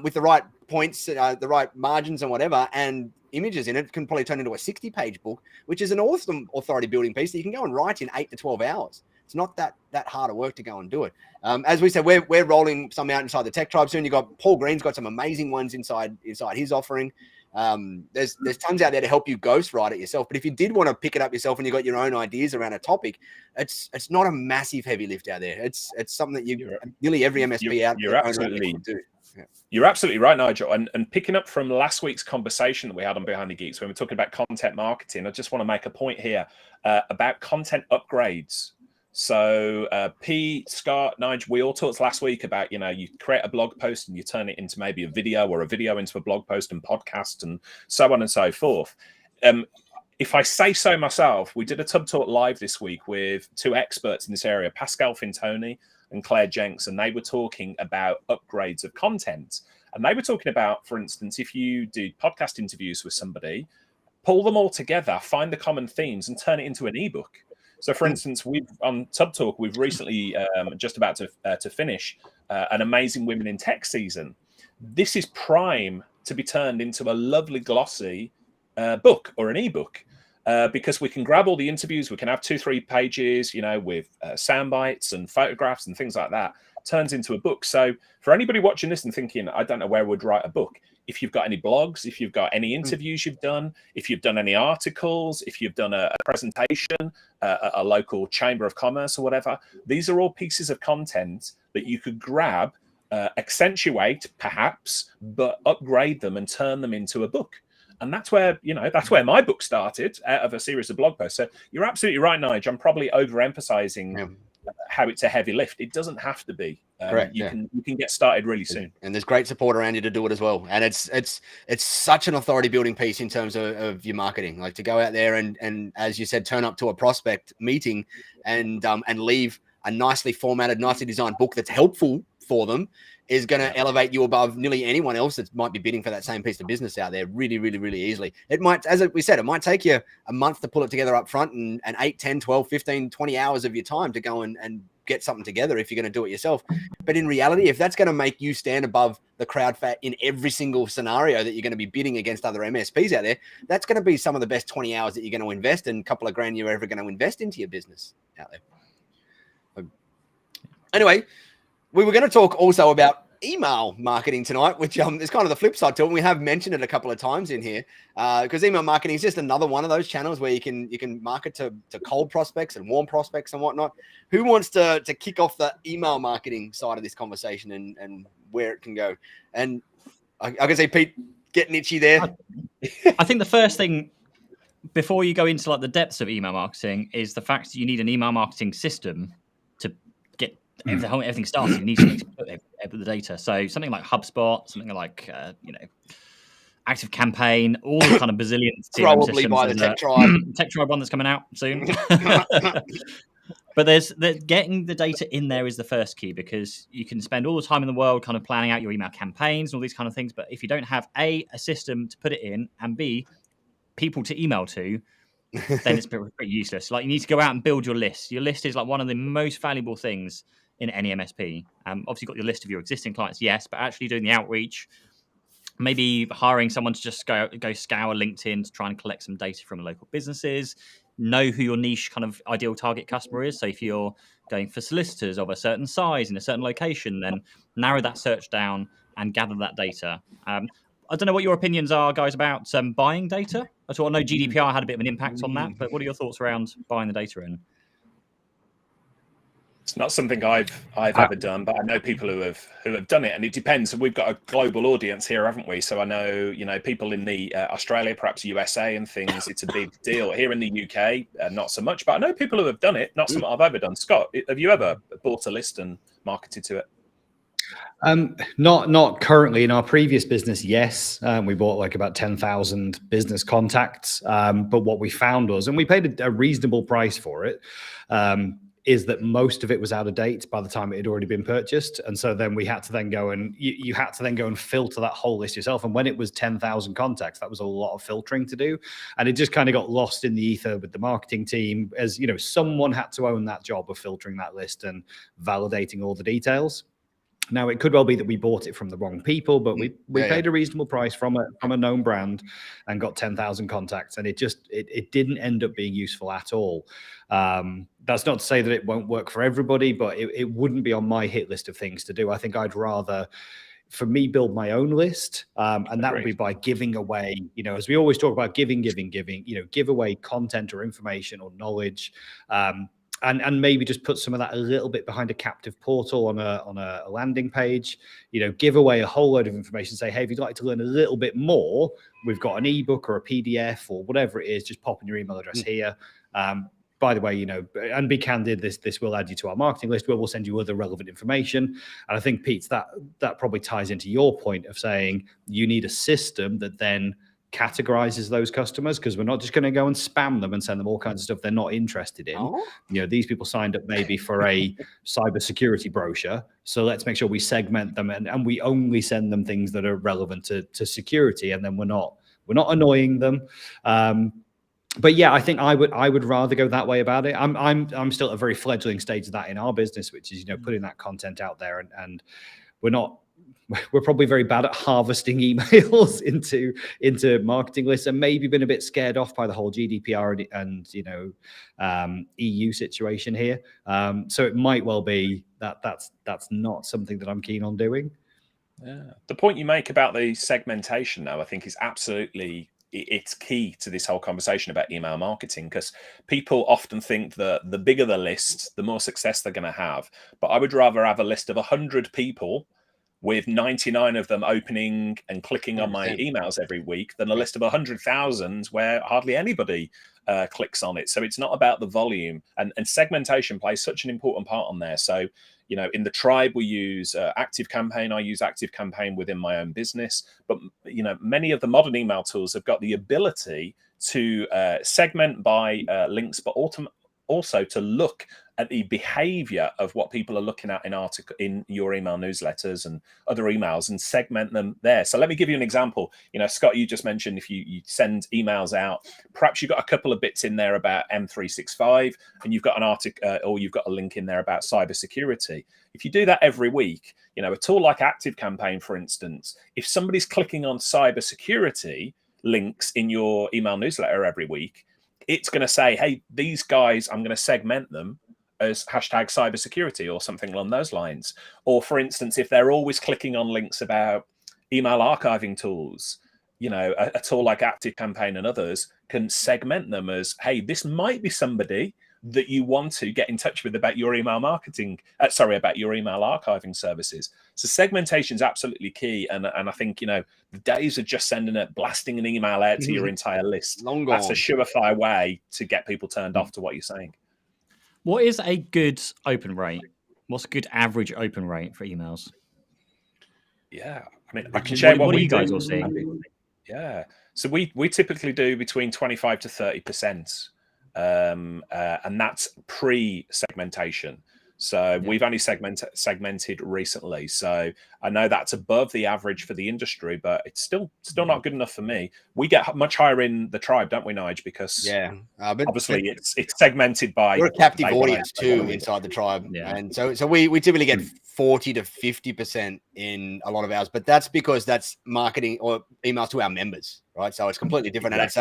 with the right points, the right margins and whatever, and images in it can probably turn into a 60-page book, which is an awesome authority building piece that you can go and write in 8 to 12 hours. It's not that hard of work to go and do it. As we said, we're rolling some out inside the Tech Tribe soon. You got Paul Green's got some amazing ones inside his offering. There's tons out there to help you ghostwrite it yourself. But if you did want to pick it up yourself and you got your own ideas around a topic, it's not a massive heavy lift out there. It's something that nearly every MSP out there. You're absolutely right, Nigel. And picking up from last week's conversation that we had on Behind the Geeks when we're talking about content marketing, I just want to make a point here about content upgrades. So Pete, Scott, Nigel, we all talked last week about, you create a blog post and you turn it into maybe a video or a video into a blog post and podcast and so on and so forth. If I say so myself, we did a Tub Talk live this week with 2 experts in this area, Pascal Fintoni and Claire Jenks, and they were talking about upgrades of content. And they were talking about, for instance, if you do podcast interviews with somebody, pull them all together, find the common themes, and turn it into an ebook. So, for instance, we've on Tub Talk, we've recently just about to finish an amazing Women in Tech season. This is prime to be turned into a lovely, glossy book or an ebook. Because we can grab all the interviews, we can have 2-3 pages, with sound bites and photographs and things like that, turns into a book. So for anybody watching this and thinking, I don't know where I would write a book, if you've got any blogs, if you've got any interviews you've done, if you've done any articles, if you've done a presentation, a local chamber of commerce or whatever, these are all pieces of content that you could grab, accentuate perhaps, but upgrade them and turn them into a book. And that's where my book started, out of a series of blog posts. So you're absolutely right, Nigel. I'm probably overemphasizing how it's a heavy lift. It doesn't have to be. Correct. You can get started really soon. And there's great support around you to do it as well. And it's such an authority building piece in terms of your marketing. Like to go out there and as you said, turn up to a prospect meeting and leave a nicely formatted, nicely designed book that's helpful for them is going to elevate you above nearly anyone else that might be bidding for that same piece of business out there really, really, really easily. It might, as we said, it might take you a month to pull it together up front and 8, 10, 12, 15, 20 hours of your time to go and get something together if you're going to do it yourself. But in reality, if that's going to make you stand above the crowd fat in every single scenario that you're going to be bidding against other MSPs out there, that's going to be some of the best 20 hours that you're going to invest and a couple of grand you're ever going to invest into your business out there. Anyway, we were going to talk also about email marketing tonight, which is kind of the flip side to it. And we have mentioned it a couple of times in here because email marketing is just another one of those channels where you can market to cold prospects and warm prospects and whatnot. Who wants to kick off the email marketing side of this conversation and where it can go? And I can see Pete getting itchy there. I think the first thing before you go into like the depths of email marketing is the fact that you need an email marketing system to get everything started. You need to put the data. So something like HubSpot, something like Active Campaign, all the kind of bazillion probably by the Tech Tribe. Tech Tribe one that's coming out soon. But there's getting the data in there is the first key, because you can spend all the time in the world kind of planning out your email campaigns and all these kind of things. But if you don't have a system to put it in, and B, people to email to, then it's pretty useless. Like, you need to go out and build your list. Your list is like one of the most valuable things in any MSP. Obviously, you've got your list of your existing clients, yes, but actually doing the outreach, maybe hiring someone to just go scour LinkedIn to try and collect some data from local businesses, know who your niche kind of ideal target customer is. So if you're going for solicitors of a certain size in a certain location, then narrow that search down and gather that data. I don't know what your opinions are, guys, about buying data. I know GDPR had a bit of an impact on that, but what are your thoughts around buying the data in? It's not something I've ever done, but I know people who have done it, and it depends. We've got a global audience here, haven't we? So I know people in the Australia, perhaps USA, and things. It's a big deal here in the UK, not so much. But I know people who have done it. Not something I've ever done. Scott, have you ever bought a list and marketed to it? Not currently. In our previous business, yes, we bought like about 10,000 business contacts. But what we found was, and we paid a reasonable price for it, is that most of it was out of date by the time it had already been purchased. And so then we had to then go and you had to then go and filter that whole list yourself. And when it was 10,000 contacts, that was a lot of filtering to do. And it just kind of got lost in the ether with the marketing team, as someone had to own that job of filtering that list and validating all the details. Now, it could well be that we bought it from the wrong people, but we paid a reasonable price from a known brand and got 10,000 contacts, and it didn't end up being useful at all. That's not to say that it won't work for everybody, but it wouldn't be on my hit list of things to do. I think I'd rather, for me, build my own list, and that would be by giving away, as we always talk about, giving, give away content or information or knowledge. And maybe just put some of that a little bit behind a captive portal on a landing page, give away a whole load of information, say, hey, if you'd like to learn a little bit more, we've got an ebook or a PDF or whatever it is, just pop in your email address here. By the way, and be candid, this will add you to our marketing list where we'll send you other relevant information. And I think, Pete, that probably ties into your point of saying you need a system that then categorizes those customers, because we're not just going to go and spam them and send them all kinds of stuff they're not interested in. Oh. You know, these people signed up maybe for a cybersecurity brochure, so let's make sure we segment them and we only send them things that are relevant to security, and then we're not annoying them. But yeah, I think I would rather go that way about it. I'm still at a very fledgling stage of that in our business, which is, you know, putting that content out there, and we're probably very bad at harvesting emails into marketing lists, and maybe been a bit scared off by the whole GDPR and you know, EU situation here. So it might well be that's not something that I'm keen on doing. Yeah, the point you make about the segmentation, though, I think is absolutely, it's key to this whole conversation about email marketing, because people often think that the bigger the list, the more success they're going to have. But I would rather have a list of 100 people with 99 of them opening and clicking on my emails every week than a list of 100,000 where hardly anybody clicks on it. So it's not about the volume, and segmentation plays such an important part on there. So, you know, in the tribe, we use ActiveCampaign. I use ActiveCampaign within my own business. But, you know, many of the modern email tools have got the ability to segment by links, but also to look at the behavior of what people are looking at in your email newsletters and other emails, and segment them there. So let me give you an example. You know, Scott, you just mentioned if you send emails out, perhaps you've got a couple of bits in there about M365, and you've got an article or you've got a link in there about cybersecurity. If you do that every week, you know, a tool like ActiveCampaign, for instance, if somebody's clicking on cybersecurity links in your email newsletter every week, it's going to say, hey, these guys, I'm going to segment them as hashtag cybersecurity or something along those lines. Or for instance, if they're always clicking on links about email archiving tools, you know, a tool like ActiveCampaign and others can segment them as, hey, this might be somebody that you want to get in touch with about your email marketing, about your email archiving services. So segmentation is absolutely key. And I think, you know, the days of just blasting an email out to your entire list, Long gone. that's a surefire way to get people turned off to what you're saying. What is a good open rate? What's a good average open rate for emails? Yeah, I mean, I can share what are you guys all seeing? Yeah, so we typically do between 25 to 30%, and that's pre-segmentation. So we've only segmented recently. So I know that's above the average for the industry, but it's still not good enough for me. We get much higher in the tribe, don't we, Nigel? Because but obviously it's segmented by. We're a captive audience too inside the tribe, and so we typically get 40 to 50% in a lot of ours, but that's because that's marketing or emails to our members, right? So it's completely different, and it's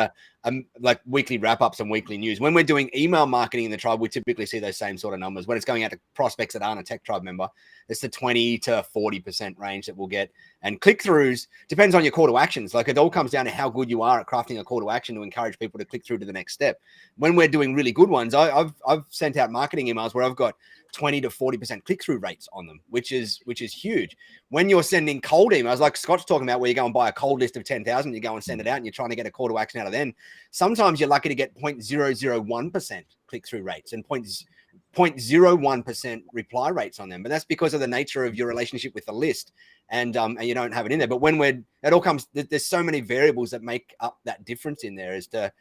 like weekly wrap-ups and weekly news. When we're doing email marketing in the tribe, we typically see those same sort of numbers. When it's going out to prospects that aren't a tech tribe member, it's the 20 to 40% range that we'll get. And click-throughs depends on your call to actions. Like, it all comes down to how good you are at crafting a call to action to encourage people to click through to the next step. When we're doing really good ones, I've sent out marketing emails where I've got 20 to 40% click-through rates on them, which is huge. When you're sending cold emails, like Scott's talking about, where you go and buy a cold list of 10,000, you go and send it out, and you're trying to get a call to action out of them. Sometimes you're lucky to get 0.001% click-through rates and 0.01% reply rates on them, but that's because of the nature of your relationship with the list, and you don't have it in there. But when it all comes, there's so many variables that make up that difference in there as to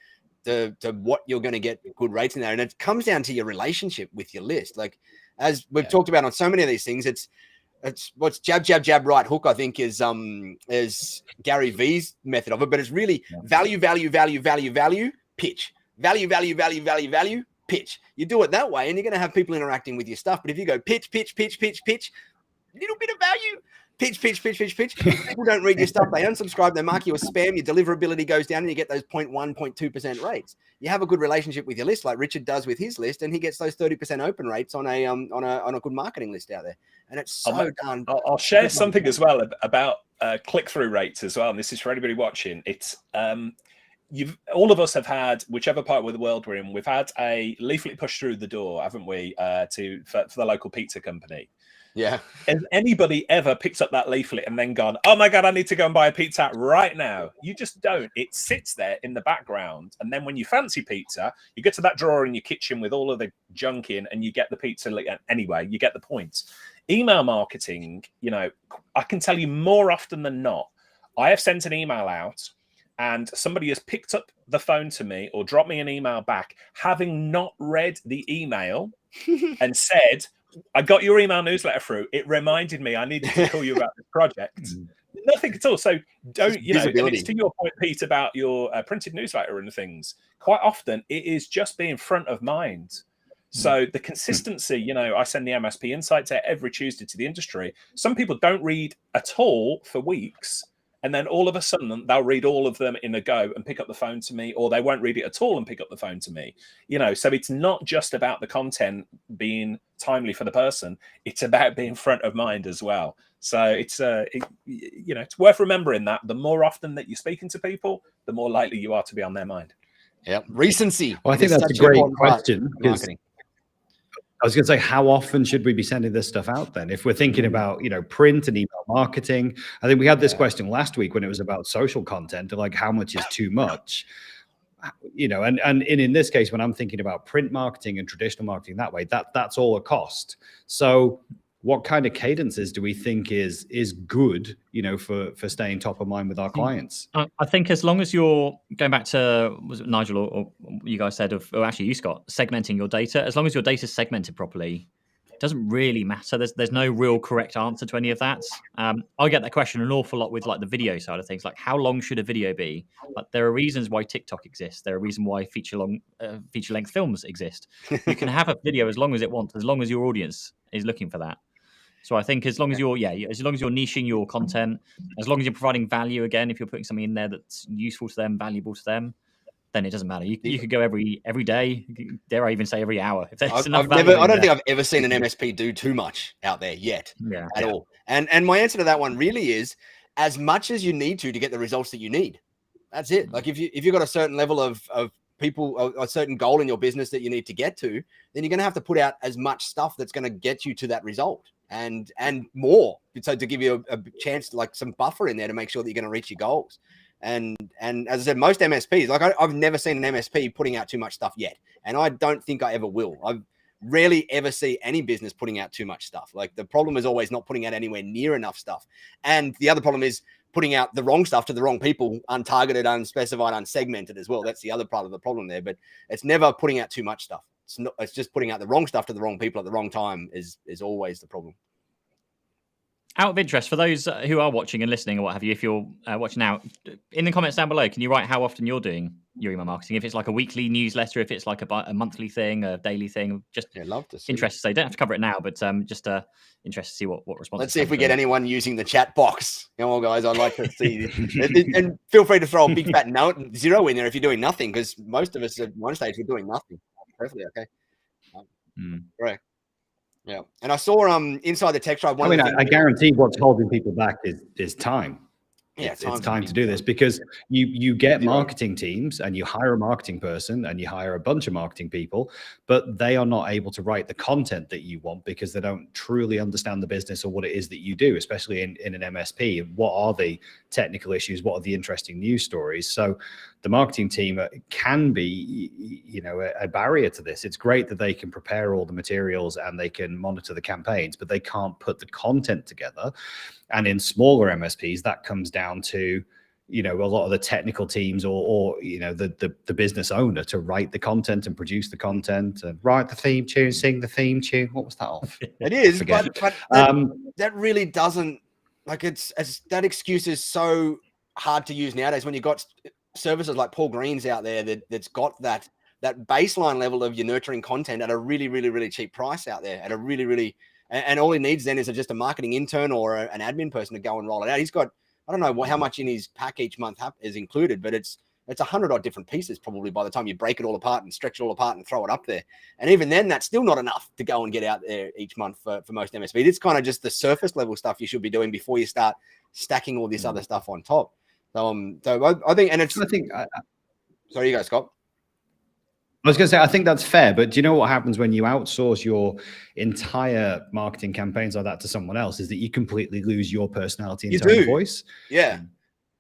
what you're going to get good rates in there, and it comes down to your relationship with your list. Like, as we've talked about on so many of these things, it's what's jab, jab, jab, right hook, I think is Gary V's method of it, but it's really value, value, value, value, value, pitch, value, value, value, value, value, pitch. You do it that way, and you're going to have people interacting with your stuff. But if you go pitch, pitch, pitch, pitch, pitch, little bit of value, pitch, pitch, pitch, pitch, pitch, people don't read your stuff. They unsubscribe, they mark you as spam, your deliverability goes down, and you get those 0.1, 0.2% rates. You have a good relationship with your list, like Richard does with his list, and he gets those 30% open rates on a good marketing list out there. And it's so done. I'll share something as well about click-through rates as well. And this is for anybody watching. It's all of us have had, whichever part of the world we're in, we've had a leaflet pushed through the door, haven't we, for the local pizza company. Yeah. Has anybody ever picked up that leaflet and then gone, oh my God, I need to go and buy a pizza right now? You just don't. It sits there in the background. And then when you fancy pizza, you get to that drawer in your kitchen with all of the junk in, and you get the pizza anyway. You get the point. Email marketing, you know, I can tell you more often than not, I have sent an email out, and somebody has picked up the phone to me or dropped me an email back, having not read the email and said, I got your email newsletter through. It reminded me I needed to call you about this project. Nothing at all. So don't, and it's to your point, Pete, about your printed newsletter and things. Quite often it is just being front of mind. So the consistency, I send the MSP Insights out every Tuesday to the industry. Some people don't read at all for weeks. And then all of a sudden they'll read all of them in a go and pick up the phone to me, or they won't read it at all and pick up the phone to me. So it's not just about the content being timely for the person. It's about being front of mind as well. So it's worth remembering that the more often that you're speaking to people, the more likely you are to be on their mind. Yeah. Recency. Well, I think that's a great question. I was going to say, how often should we be sending this stuff out then? If we're thinking about, print and email marketing, I think we had this question last week when it was about social content, like how much is too much? And in this case, when I'm thinking about print marketing and traditional marketing that way, that's all a cost. So what kind of cadences do we think is good, for staying top of mind with our clients? I think as long as you're going back to, was it Nigel or you guys said or actually you, Scott, segmenting your data, as long as your data is segmented properly, it doesn't really matter. There's no real correct answer to any of that. I get that question an awful lot with like the video side of things, like how long should a video be? Like there are reasons why TikTok exists. There are reasons why feature length films exist. You can have a video as long as it wants, as long as your audience is looking for that. So I think as long as you're niching your content, as long as you're providing value, again, if you're putting something in there that's useful to them, valuable to them, then it doesn't matter. You could go every day, dare I even say every hour. If there's enough value I don't think I've ever seen an MSP do too much out there yet at all. And my answer to that one really is as much as you need to get the results that you need. That's it. Like if you've got a certain level of people, a certain goal in your business that you need to get to, then you're going to have to put out as much stuff that's going to get you to that result. And more, so to give you a chance, like some buffer in there to make sure that you're going to reach your goals. And as I said, most MSPs, like I've never seen an MSP putting out too much stuff yet, and I don't think I ever will. I've rarely ever see any business putting out too much stuff. Like the problem is always not putting out anywhere near enough stuff, and the other problem is putting out the wrong stuff to the wrong people, untargeted, unspecified, unsegmented as well. That's the other part of the problem there. But it's never putting out too much stuff. It's just putting out the wrong stuff to the wrong people at the wrong time is always the problem. Out of interest, for those who are watching and listening or what have you, if you're watching now, in the comments down below, can you write how often you're doing your email marketing? If it's like a weekly newsletter, if it's like a monthly thing, a daily thing, just love to see. Interested. So you don't have to cover it now, but just interested to see what responses. Let's see if we get anyone using the chat box. Come on, guys, I'd like to see. And feel free to throw a big fat note 0 in there if you're doing nothing, because most of us at one stage we're doing nothing. Perfectly okay. Right. Yeah, and I saw inside the tech tribe. I guarantee what's holding people back is time. Yeah, it's time to do this, because you get marketing teams and you hire a marketing person and you hire a bunch of marketing people, but they are not able to write the content that you want because they don't truly understand the business or what it is that you do, especially in an MSP. What are the technical issues? What are the interesting news stories? So the marketing team can be, a barrier to this. It's great that they can prepare all the materials and they can monitor the campaigns, but they can't put the content together. And in smaller MSPs, that comes down to, a lot of the technical teams or the business owner to write the content and produce the content and write the theme tune, sing the theme tune. What was that off? It is, but that really doesn't, like, that excuse is so hard to use nowadays when you've got services like Paul Green's out there that's got that baseline level of your nurturing content at a really, really, really cheap price out there, at a really, really, and all he needs then is just a marketing intern or an admin person to go and roll it out. He's got, I don't know how much in his pack each month is included, but it's 100 odd different pieces probably by the time you break it all apart and stretch it all apart and throw it up there. And even then, that's still not enough to go and get out there each month for most MSPs. It's kind of just the surface level stuff you should be doing before you start stacking all this other stuff on top. So I think, and sorry, you go, Scott. I was going to say, I think that's fair, but do you know what happens when you outsource your entire marketing campaigns like that to someone else? Is that you completely lose your personality and tone of voice. Yeah.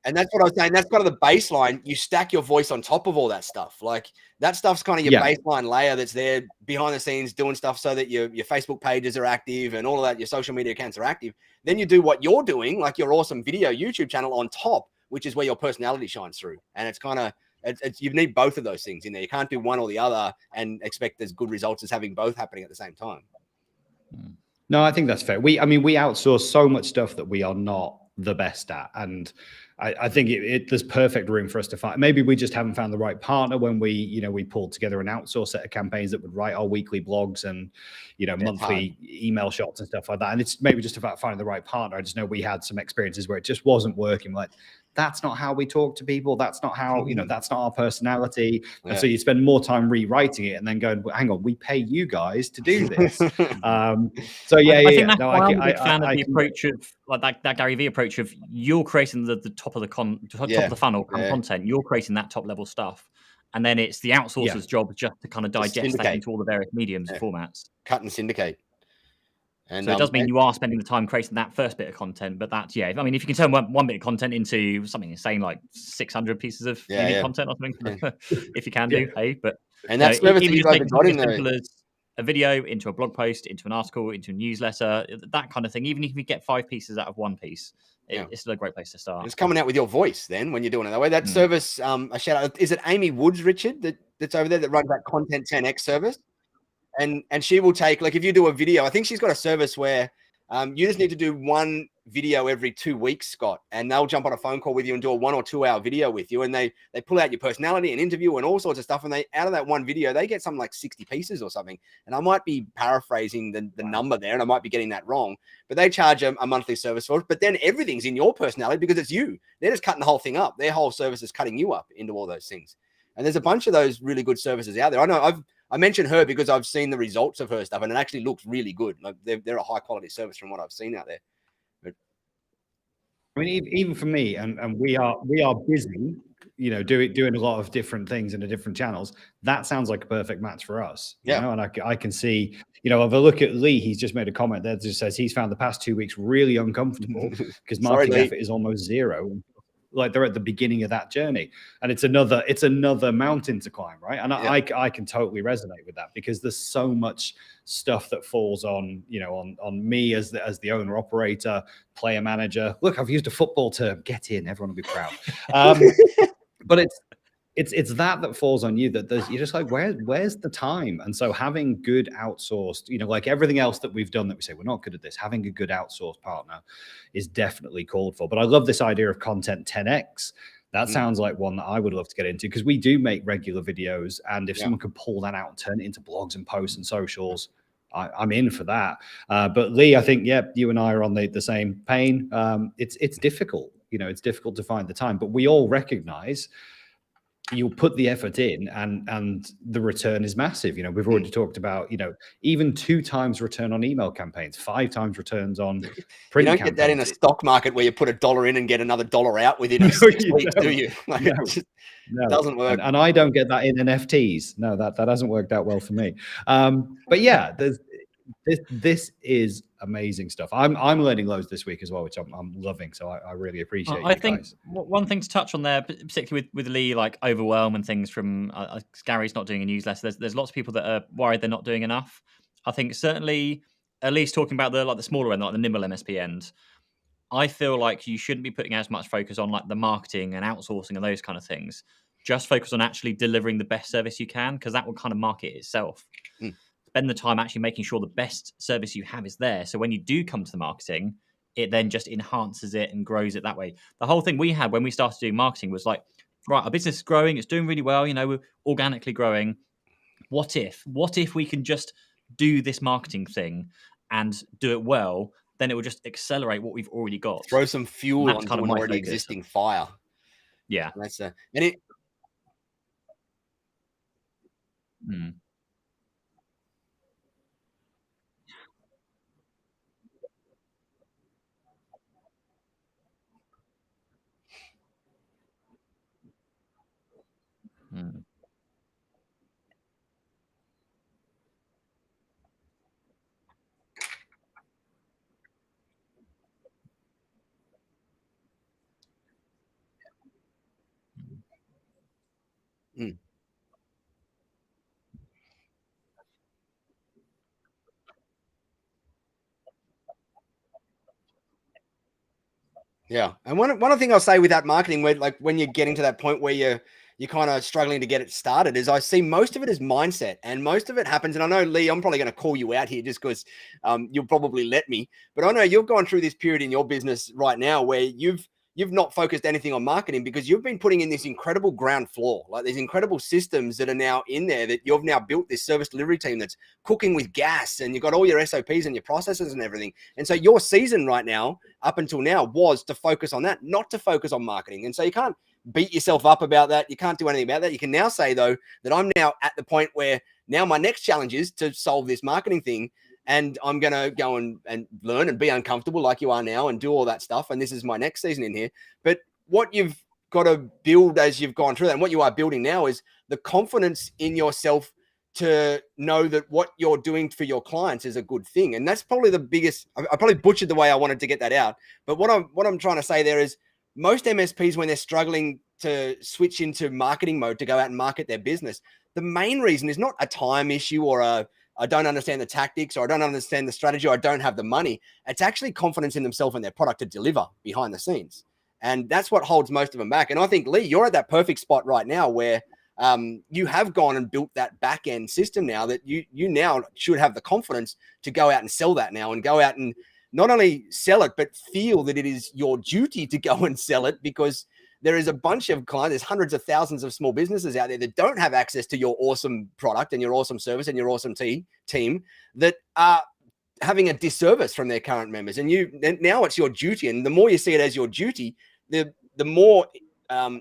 And that's what I was saying. That's kind of the baseline. You stack your voice on top of all that stuff. Like that stuff's kind of your baseline layer that's there behind the scenes doing stuff so that your Facebook pages are active and all of that, your social media accounts are active. Then you do what you're doing, like your awesome video YouTube channel on top which is where your personality shines through. And it's kind of, you need both of those things in there. You can't do one or the other and expect as good results as having both happening at the same time. No, I think that's fair. We outsource so much stuff that we are not the best at. And I think there's perfect room for us to find. Maybe we just haven't found the right partner when we pulled together an outsource set of campaigns that would write our weekly blogs and, monthly email shots and stuff like that. And it's maybe just about finding the right partner. I just know we had some experiences where it just wasn't working. Like, that's not how we talk to people. That's not how, that's not our personality. And so you spend more time rewriting it and then going, well, hang on, we pay you guys to do this. I think that's why I'm a big fan of the approach of like that Gary Vee approach of you're creating the top of the top of the funnel content. You're creating that top level stuff. And then it's the outsourcer's job just to kind of digest that into all the various mediums and formats. Cut and syndicate. And so it does mean you are spending the time creating that first bit of content, but that's, I mean, if you can turn one bit of content into something insane like 600 pieces of unique content or something, if you can do, but and that's even just you guys as simple as a video into a blog post, into an article, into a newsletter, that kind of thing. Even if you get 5 pieces out of one piece, it's still a great place to start. It's coming out with your voice then when you're doing it that way. That service, a shout out, is it Amy Woods, Richard, that's over there that runs that Content 10X service? And she will take, like, if you do a video, I think she's got a service where you just need to do one video every 2 weeks, Scott, and they'll jump on a phone call with you and do a 1 or 2 hour video with you. And they pull out your personality and interview and all sorts of stuff. And out of that one video, they get something like 60 pieces or something. And I might be paraphrasing the number there and I might be getting that wrong, but they charge a monthly service for it. But then everything's in your personality because it's you. They're just cutting the whole thing up. Their whole service is cutting you up into all those things. And there's a bunch of those really good services out there. I know I mentioned her because I've seen the results of her stuff and it actually looks really good. Like they're a high quality service from what I've seen out there. But I mean, even for me, and we are busy, doing a lot of different things in the different channels. That sounds like a perfect match for us. You know? And I can see, if I look at Lee, he's just made a comment that just says he's found the past 2 weeks really uncomfortable because marketing effort is almost zero. Like they're at the beginning of that journey, and it's another mountain to climb, right? And I can totally resonate with that because there's so much stuff that falls on on me as the owner operator, player manager. Look, I've used a football term. Get in, everyone will be proud. But it's that falls on you that you're just like, where's the time? And so having good outsourced, like everything else that we've done that we say we're not good at this, having a good outsourced partner is definitely called for. But I love this idea of Content 10X. That sounds like one that I would love to get into because we do make regular videos. And if someone could pull that out and turn it into blogs and posts and socials, I'm in for that. But Lee, I think, you and I are on the same pain. It's difficult, it's difficult to find the time, but we all recognize you'll put the effort in and the return is massive. We've already talked about, even 2 times return on email campaigns, 5 times returns on print You don't campaigns. get that in a stock market where you put $1 in and get another $1 out within 6 weeks, do you? Like, no, it doesn't work. And I don't get that in NFTs. No, that hasn't worked out well for me. But yeah, this is amazing stuff. I'm learning loads this week as well, which I'm loving. So I really appreciate I think guys. One thing to touch on there, particularly with Lee, like Overwhelm and things from Gary's not doing a newsletter. There's lots of people that are worried they're not doing enough. I think certainly, at least talking about the smaller end, like the nimble MSP end, I feel like you shouldn't be putting as much focus on like the marketing and outsourcing and those kind of things. Just focus on actually delivering the best service you can, because that will kind of market itself. Spend the time actually making sure the best service you have is there. So when you do come to the marketing, it then just enhances it and grows it that way. The whole thing we had when we started doing marketing was like, right, our business is growing, it's doing really well, we're organically growing. What if we can just do this marketing thing and do it well? Then it will just accelerate what we've already got. Throw some fuel onto kind of an already existing fire. Yeah. And that's and it. Yeah. And one thing I'll say with that marketing, where like when you're getting to that point where you're kind of struggling to get it started, is I see most of it is mindset, and most of it happens. And I know, Lee, I'm probably going to call you out here just because you'll probably let me, but I know you've gone through this period in your business right now where you've not focused anything on marketing because you've been putting in this incredible ground floor, like these incredible systems that are now in there, that you've now built this service delivery team that's cooking with gas, and you've got all your SOPs and your processes and everything. And so your season right now, up until now, was to focus on that, not to focus on marketing. And so you can't beat yourself up about that. You can't do anything about that. You can now say, though, that I'm now at the point where now my next challenge is to solve this marketing thing. And I'm going to go and learn and be uncomfortable like you are now and do all that stuff. And this is my next season in here. But what you've got to build as you've gone through that, and what you are building now, is the confidence in yourself to know that what you're doing for your clients is a good thing. And that's probably the biggest, I probably butchered the way I wanted to get that out. But what I'm trying to say there is, most MSPs, when they're struggling to switch into marketing mode to go out and market their business, the main reason is not a time issue or I don't understand the tactics, or I don't understand the strategy, or I don't have the money. It's actually confidence in themselves and their product to deliver behind the scenes. And that's what holds most of them back. And I think, Lee, you're at that perfect spot right now where you have gone and built that back end system now, that you now should have the confidence to go out and sell that now, and go out and not only sell it, but feel that it is your duty to go and sell it, because there is a bunch of clients, there's hundreds of thousands of small businesses out there that don't have access to your awesome product and your awesome service and your awesome team, that are having a disservice from their current members. And now it's your duty. And the more you see it as your duty, the more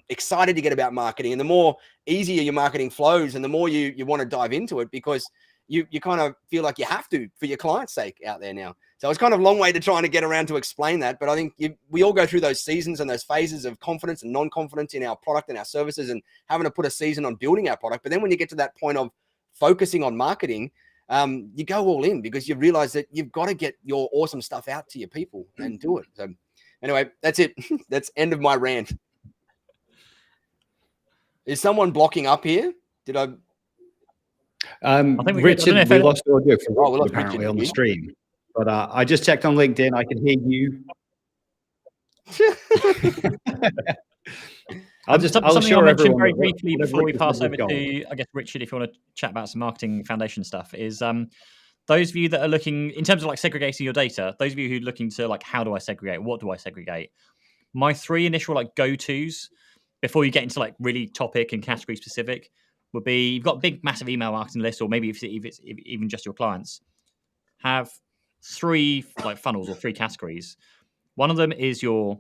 excited you get about marketing, and the more easier your marketing flows, and the more you want to dive into it, because you kind of feel like you have to, for your client's sake out there now. So it's kind of a long way to trying to get around to explain that. But I think we all go through those seasons and those phases of confidence and non-confidence in our product and our services, and having to put a season on building our product. But then when you get to that point of focusing on marketing, you go all in, because you realize that you've got to get your awesome stuff out to your people and do it. So anyway, that's it. That's end of my rant. Is someone blocking up here? Did I? I think Richard, we lost audio from Richard, apparently Richard on the stream. But I just checked on LinkedIn. I can hear you. I'll show everyone very briefly before we pass over to, I guess, Richard, if you want to chat about some marketing foundation stuff, is those of you that are looking in terms of like segregating your data, those of you who are looking to like, how do I segregate? What do I segregate? My three initial like go-tos before you get into like really topic and category specific would be, you've got a big, massive email marketing list, or maybe if it's even just your clients, have three like funnels or three categories. One of them is your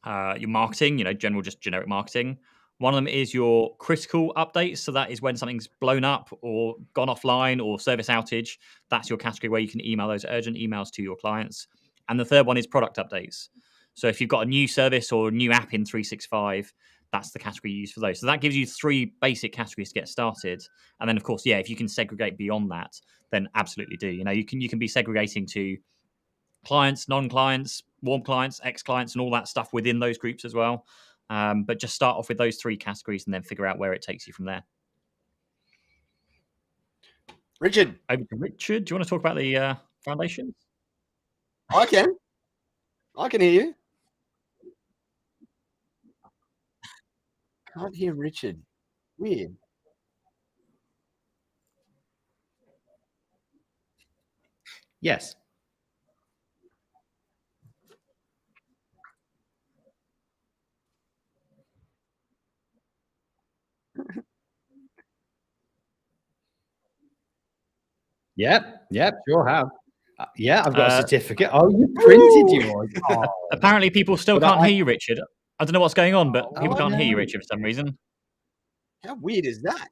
marketing, just generic marketing. One of them is your critical updates. So that is when something's blown up or gone offline or service outage. That's your category where you can email those urgent emails to your clients. And the third one is product updates. So if you've got a new service or a new app in 365, that's the category you use for those. So that gives you three basic categories to get started. And then, of course, if you can segregate beyond that, then absolutely do. You can be segregating to clients, non-clients, warm clients, ex-clients, and all that stuff within those groups as well. But just start off with those three categories and then figure out where it takes you from there. Richard. Over to Richard. Do you want to talk about the foundations? I can hear you. Can't hear Richard. Weird. Yes. Yep, sure have. Yeah, I've got a certificate. Oh, you printed yours. Oh. Apparently, people still can't hear you, Richard. I don't know what's going on, but people can't hear you, Richard, for some reason. How weird is that?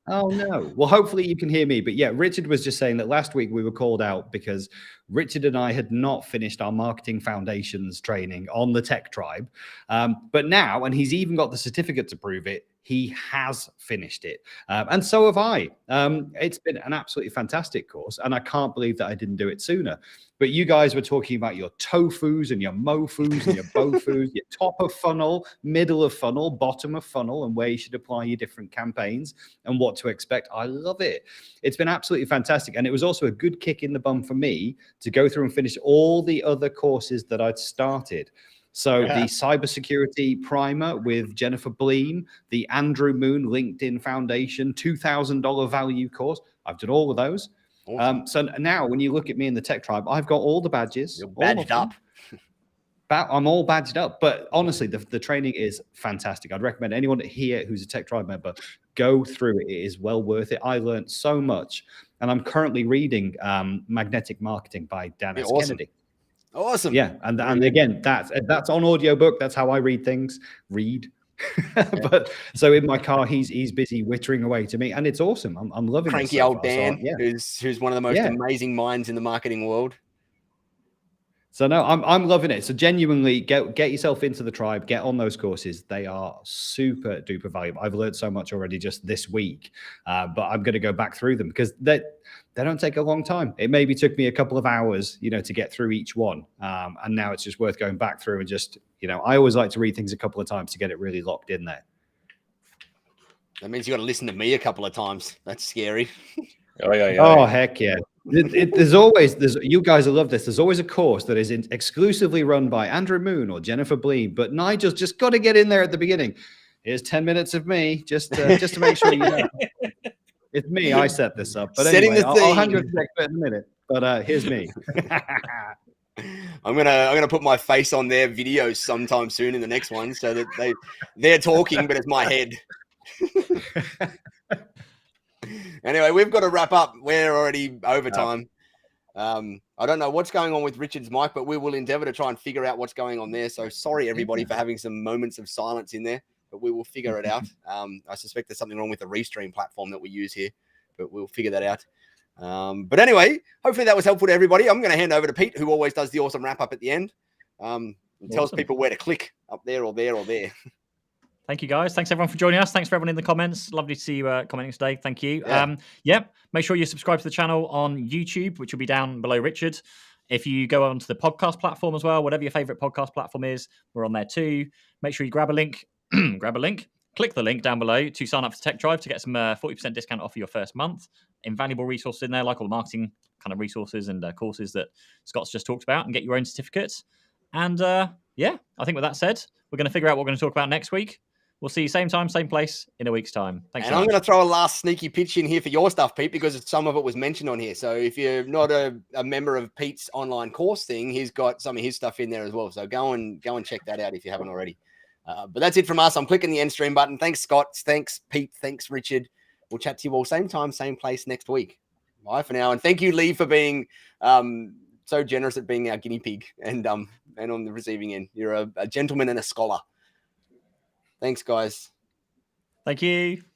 Oh, no. Well, hopefully you can hear me. But yeah, Richard was just saying that last week we were called out because Richard and I had not finished our marketing foundations training on the Tech Tribe. But now, and he's even got the certificate to prove it, He has finished it. And so have I. It's been an absolutely fantastic course. And I can't believe that I didn't do it sooner. But you guys were talking about your tofus and your mofus and your bofus, your top of funnel, middle of funnel, bottom of funnel, and where you should apply your different campaigns and what to expect. I love it. It's been absolutely fantastic. And it was also a good kick in the bum for me to go through and finish all the other courses that I'd started. So the cybersecurity primer with Jennifer Bleem, the Andrew Moon LinkedIn Foundation, $2,000 value course. I've done all of those. Awesome. So now when you look at me in the Tech Tribe, I've got all the badges. You're badged up. I'm all badged up. But honestly, the training is fantastic. I'd recommend anyone here who's a Tech Tribe member, go through it. It is well worth it. I learned so much. And I'm currently reading Magnetic Marketing by Dan S. Kennedy. Awesome. Yeah. And again, that's on audiobook. That's how I read things. But so in my car, he's busy wittering away to me, and it's awesome. I'm loving it. Cranky old Dan, who's one of the most amazing minds in the marketing world. So no, I'm loving it. So genuinely, get yourself into the tribe. Get on those courses. They are super duper valuable. I've learned so much already just this week, but I'm going to go back through them because they don't take a long time. It maybe took me a couple of hours, to get through each one, and now it's just worth going back through and just, I always like to read things a couple of times to get it really locked in there. That means you got to listen to me a couple of times. That's scary. Oh heck yeah. There's you guys will love this. There's always a course that is exclusively run by Andrew Moon or Jennifer Bleem, but Nigel's just got to get in there at the beginning. Here's 10 minutes of me just to make sure you know. It's me. I set this up. But setting anyway, the theme. I'll hand you to the expert in a minute. But here's me. I'm gonna put my face on their videos sometime soon in the next one, so that they're talking, but it's my head. Anyway, we've got to wrap up. We're already over time. I don't know what's going on with Richard's mic, but we will endeavor to try and figure out what's going on there. So sorry, everybody, for having some moments of silence in there, but we will figure it out. I suspect there's something wrong with the Restream platform that we use here, but we'll figure that out. But anyway, hopefully that was helpful to everybody. I'm going to hand over to Pete, who always does the awesome wrap up at the end, and tells people where to click up there or there or there. Thank you, guys. Thanks, everyone, for joining us. Thanks for everyone in the comments. Lovely to see you commenting today. Thank you. Make sure you subscribe to the channel on YouTube, which will be down below Richard. If you go onto the podcast platform as well, whatever your favorite podcast platform is, we're on there too. Make sure you grab a link. Click the link down below to sign up for Tech Drive to get some 40% discount off for your first month. Invaluable resources in there, like all the marketing kind of resources and courses that Scott's just talked about, and get your own certificates. And I think with that said, we're going to figure out what we're going to talk about next week. We'll see you same time, same place in a week's time. Thanks. And I'm going to throw a last sneaky pitch in here for your stuff, Pete, because some of it was mentioned on here. So if you're not a member of Pete's online course thing, he's got some of his stuff in there as well. So go and check that out if you haven't already. But that's it from us. I'm clicking the end stream button. Thanks, Scott. Thanks, Pete. Thanks, Richard. We'll chat to you all same time, same place next week. Bye for now. And thank you, Lee, for being so generous at being our guinea pig and on the receiving end. You're a gentleman and a scholar. Thanks, guys. Thank you.